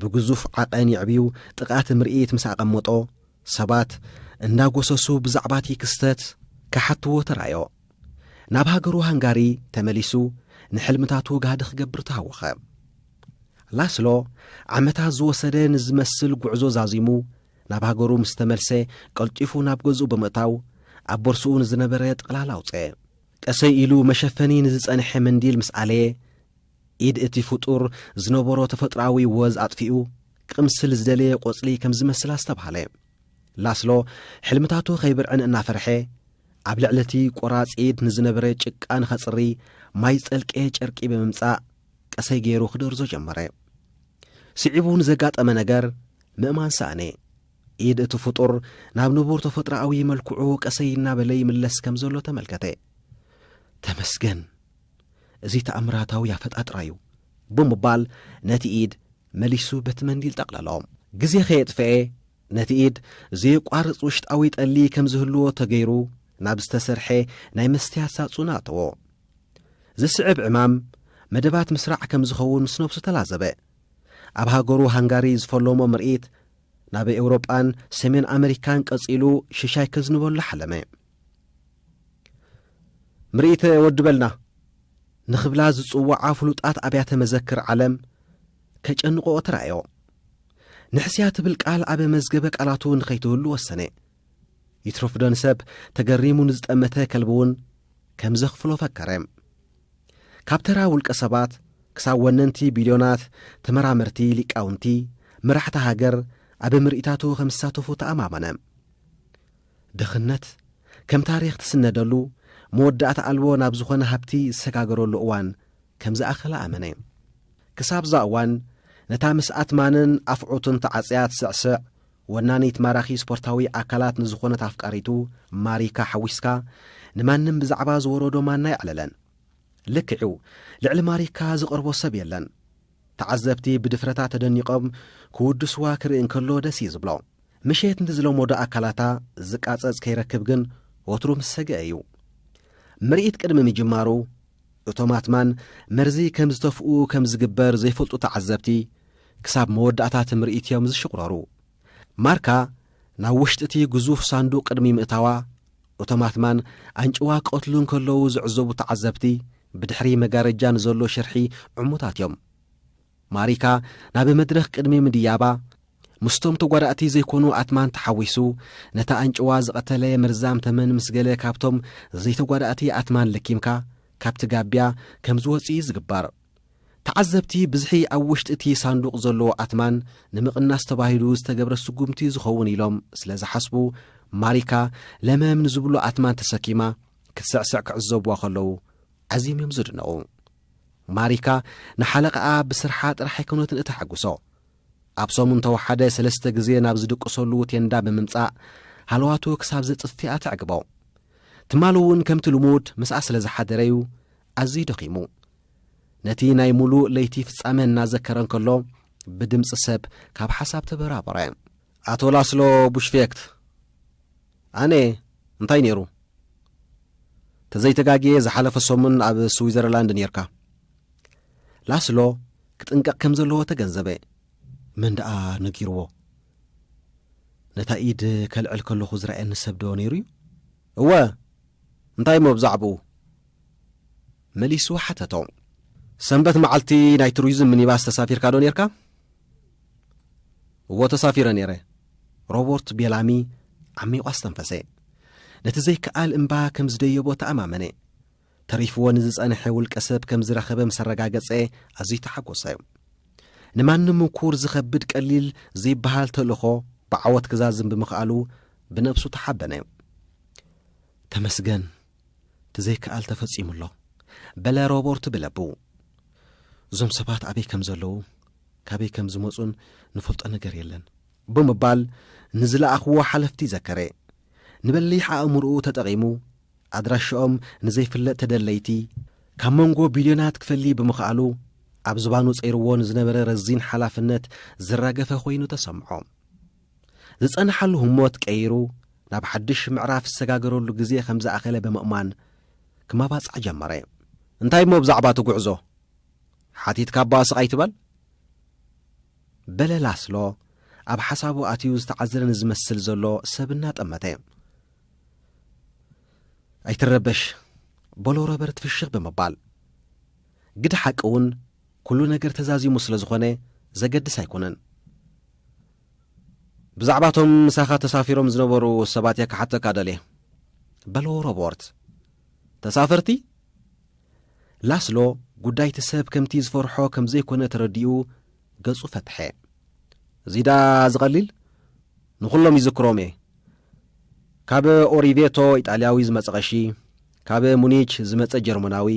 ብግዙፍ ዓቐን ይዕብዩ ጥቃት ምርኢት ምስ ኣቐመጦ ሰባት እንዳጎሰሱ ብዛዕባቲ ክስተት ካሓትዎ ተራዮ ናብ ሃገሩ ሃንጋሪ ተመሊሱ ንሕልምታቱ ጋዲ ክገብር ተሃወኸ ላስሎ ዓመታት ዝወሰደ ንዝመስል ጉዕዞ ዛዚሙ ናብ ሃገሩ ምስ ተመልሰ ቀልጢፉ ናብ ገዝኡ ብምእታው ኣብ ቦርሱኡ ንዝነበረ ጥቕላል ኣውፅአ ቀሰይ ኢሉ መሸፈኒ ንዝጸንሐ መንዲል ምስ ኣለየ ኢድ እቲ ፍጡር ዝነበሮ ተፈጥራዊ ወዝ ኣጥፊኡ ቅምስል ዝደለየ ቆጽሊ ከም ዝመስል ኣስተብሃለ ላስሎ ሕልምታቱ ኸይብርዕን እናፈርሐ ኣብ ልዕለቲ ቆራጽ ኢድ ንዝነበረ ጭቃ ንኸጽሪ ማይ ጸልቀ ጨርቂ ብምምጻእ ቀሰይ ገይሩ ክደርዞ ጀመረ ስዒቡ ንዘጋጠመ ነገር ምእማን ሰኣነ ኢድ እቲ ፍጡር ናብ ንቡር ተፈጥራዊ መልክዑ ቀሰይ እናበለ ይምለስ ከም ዘሎ ተመልከተ ተመስገን እዚ ተኣምራታዊ ኣፈጣጥራ እዩ ብምባል ነቲ ኢድ መሊሱ በቲ መንዲል ጠቕለሎም ግዜ ኸየጥፍአ ነቲ ኢድ ዘይቋርጽ ውሽጣዊ ጠሊ ከም ዝህልዎ ተገይሩ ናብ ዝተሰርሐ ናይ መስትያት ሳጹን ኣተዎ ዝስዕብ ዕማም መደባት ምስራዕ ከም ዝኸውን ምስ ነብሱ ተላዘበ ኣብ ሃገሩ ሃንጋሪ ዝፈለሞ ምርኢት ናብ ኤውሮጳን ሰሜን ኣሜሪካን ቀጺሉ ሽሻይ ከዝንበሉ ሓለመ ምርኢት ወድበልና ንኽብላ ዝጽዋዓ ፍሉጣት ኣብያተ መዘክር ዓለም ከጨንቆ ተራእዮ ንሕስያ ትብል ቃል ኣብ መዝገበ ቃላቱ ንኸይትህሉ ወሰነ ይትረፍዶን ሰብ ተገሪሙ ንዝጠመተ ከልብውን ከም ዘኽፍሎ ፈከረ ካብ ተራ ውልቀ ሰባት ክሳብ ወነንቲ ቢልዮናት ተመራመርቲ ሊቃውንቲ መራሕቲ ሃገር ኣብ ምርኢታቱ ከም ዝሳተፉ ተኣማመነ ድኽነት ከም ታሪኽ ትስነደሉ መወዳእታ ኣልቦ ናብ ዝኾነ ሃብቲ ዝሰጋገረሉ እዋን ከም ዝኣኸለ ኣመነ ክሳብ ዛ እዋን ነታ ምስ ኣትማንን ኣፍዑትን ተዓጽያት ስዕስዕ ወናኒት ማራኺ ስፖርታዊ ኣካላት ንዝኾነት ኣፍቃሪቱ ማሪካ ሓዊስካ ንማንም ብዛዕባ ዝወረዶ ማና ይዕለለን ልክዑ ልዕሊ ማሪካ ዝቐርቦ ሰብ የለን ተዓዘብቲ ብድፍረታ ተደኒቖም ክውድስዋ ክርኢ እንከሎ ደስ እዩ ዝብሎ ምሸት እንተዝለመዶ ኣካላታ ዝቃጸጽ ከይረክብ ግን ወትሩ ምስ ሰግአ እዩ ምርኢት ቅድሚ ምጅማሩ እቶም ኣትማን መርዚ ከም ዝተፍኡ ከም ዝግበር ዘይፈልጡ ተዓዘብቲ ክሳብ መወዳእታት ምርኢት እዮም ዝሽቕረሩ ማርካ ናብ ውሽጢ እቲ ግዙፍ ሳንዱቕ ቅድሚ ምእታዋ እቶም ኣትማን ኣንጭዋ ቀትሉ እንከለዉ ዝዕዘቡ ተዓዘብቲ ብድሕሪ መጋረጃ ንዘሎ ሽርሒ ዕሙታት እዮም ማሪካ ናብ መድረኽ ቅድሚ ምድያባ ምስቶም ተጓዳእቲ ዘይኮኑ ኣትማን ተሓዊሱ ነታ ኣንጭዋ ዝቐተለ መርዛም ተመን ምስ ገለ ካብቶም ዘይተጓዳእቲ ኣትማን ለኪምካ ካብቲ ጋብያ ከም ዝወፅኢ ዝግባር ተዓዘብቲ ብዝሒ ኣብ ውሽጢ እቲ ሳንዱቕ ዘለዎ ኣትማን ንምቕናስ ተባሂሉ ዝተገብረ ስጉምቲ ዝኸውን ኢሎም ስለ ዝሓስቡ ማሪካ ለመም ንዝብሉ ኣትማን ተሰኪማ ክትስዕስዕ ክዕዘብዋ ከለዉ ዓዚም እዮም ዝድነቑ ማሪካ ንሓለቓኣ ብስርሓ ጥራሕ ኣይኮነትን እተሓጒሶ ኣብ ሰሙን ተወሓደ 3 ግዜ ናብ ዝድቅሰሉ ቴንዳ ብምምጻእ ሃለዋቱ ክሳብ ዘጥፍኣ ተዕግቦ ትማል እውን ከምቲ ልሙድ ምስኣ ስለ ዝሓደረዩ ኣዝዩ ደኺሙ ነቲ ናይ ሙሉእ ለይቲ ፍጻመ እናዘከረን ከሎ ብድምፂ ሰብ ካብ ሓሳብ ተበራበረ ኣቶ ላስሎ ቡሽፌክት ኣነ እንታይ ነይሩ ተዘይተጋግየ ዝሓለፈ ሰሙን ኣብ ስዊዘርላንድ ነርካ ላስሎ ክጥንቀቕ ከም ዘለዎ ተገንዘበ ምን ደኣ ነጊርዎ ነታ ኢድ ከልዕል ከለኹ ዝረአየኒ ሰብ ዶ ነይሩ እዩ እወ እንታይ ሞ ብዛዕብኡ መሊሱ ሓተቶ ሰንበት መዓልቲ ናይ ቱሪዝም ሚኒባስ ተሳፊርካ ዶ ነርካ እወ ተሳፊረ ነይረ ሮበርት ቤላሚ ዓሚቑ ኣስተንፈሰ ነቲ ዘይከኣል እምባ ከም ዝደየቦ ተኣማመነ ተሪፍዎ ንዝጸንሐ ውልቀ ሰብ ከም ዝረኸበ ምስ ኣረጋገጸ ኣዝዩ ተሓጐሰ ንማንም ምኩር ዝኸብድ ቀሊል ዘይበሃል ተልእኾ ብዓወት ክዛዝም ብምኽኣሉ ብነብሱ ተሓበነ ተመስገን ትዘይከኣል ተፈጺሙሎ በለ ሮበርት ብለቡ እዞም ሰባት ኣበይ ከም ዘለዉ ካበይ ከም ዝመፁን ንፈልጦ ነገር የለን ብምባል ንዝለኣኽዎ ሓለፍቲ ዘከረ ንበሊሕ ኣእምርኡ ተጠቒሙ ኣድራሽኦም ንዘይፍለጥ ተደለይቲ ካብ መንጎ ቢልዮናት ክፈሊ ብምኽኣሉ ኣብ ዝባኑ ጸይርዎን ዝነበረ ረዚን ሓላፍነት ዝራገፈ ኮይኑ ተሰምዖ ዝጸንሓሉ ህሞት ቀይሩ ናብ ሓድሽ ምዕራፍ ዝሰጋገረሉ ግዜ ከም ዝኣኸለ ብምእማን ክመባጽዕ ጀመረ እንታይ ሞ ብዛዕባ ትጉዕዞ ሓቲትካ ባ ስቓይ ትበል በለላስሎ ኣብ ሓሳቡ ኣትዩ ዝተዓዘለን ዝመስል ዘሎ ሰብና ጠመተ ኣይትረበሽ በሎ ሮበርት ፍሽኽ ብምባል ግድ ሓቂ እውን ኩሉ ነገር ተዛዚሙ ስለ ዝኾነ ዘገድስ ኣይኮነን ብዛዕባቶም ምሳኻ ተሳፊሮም ዝነበሩ ሰባት የካሓተካ ደልየ በሎ ሮበርት ተሳፈርቲ ላስሎ ጉዳይቲ ሰብ ከምቲ ዝፈርሖ ከም ዘይኮነ ተረዲኡ ገጹ ፈትሐ ዚዳ ዝቐሊል ንኹሎም ይዝክሮም እየ ካብ ኦሪቬቶ ኢጣልያዊ ዝመጸ ቐሺ ካብ ሙኒች ዝመጸ ጀርመናዊ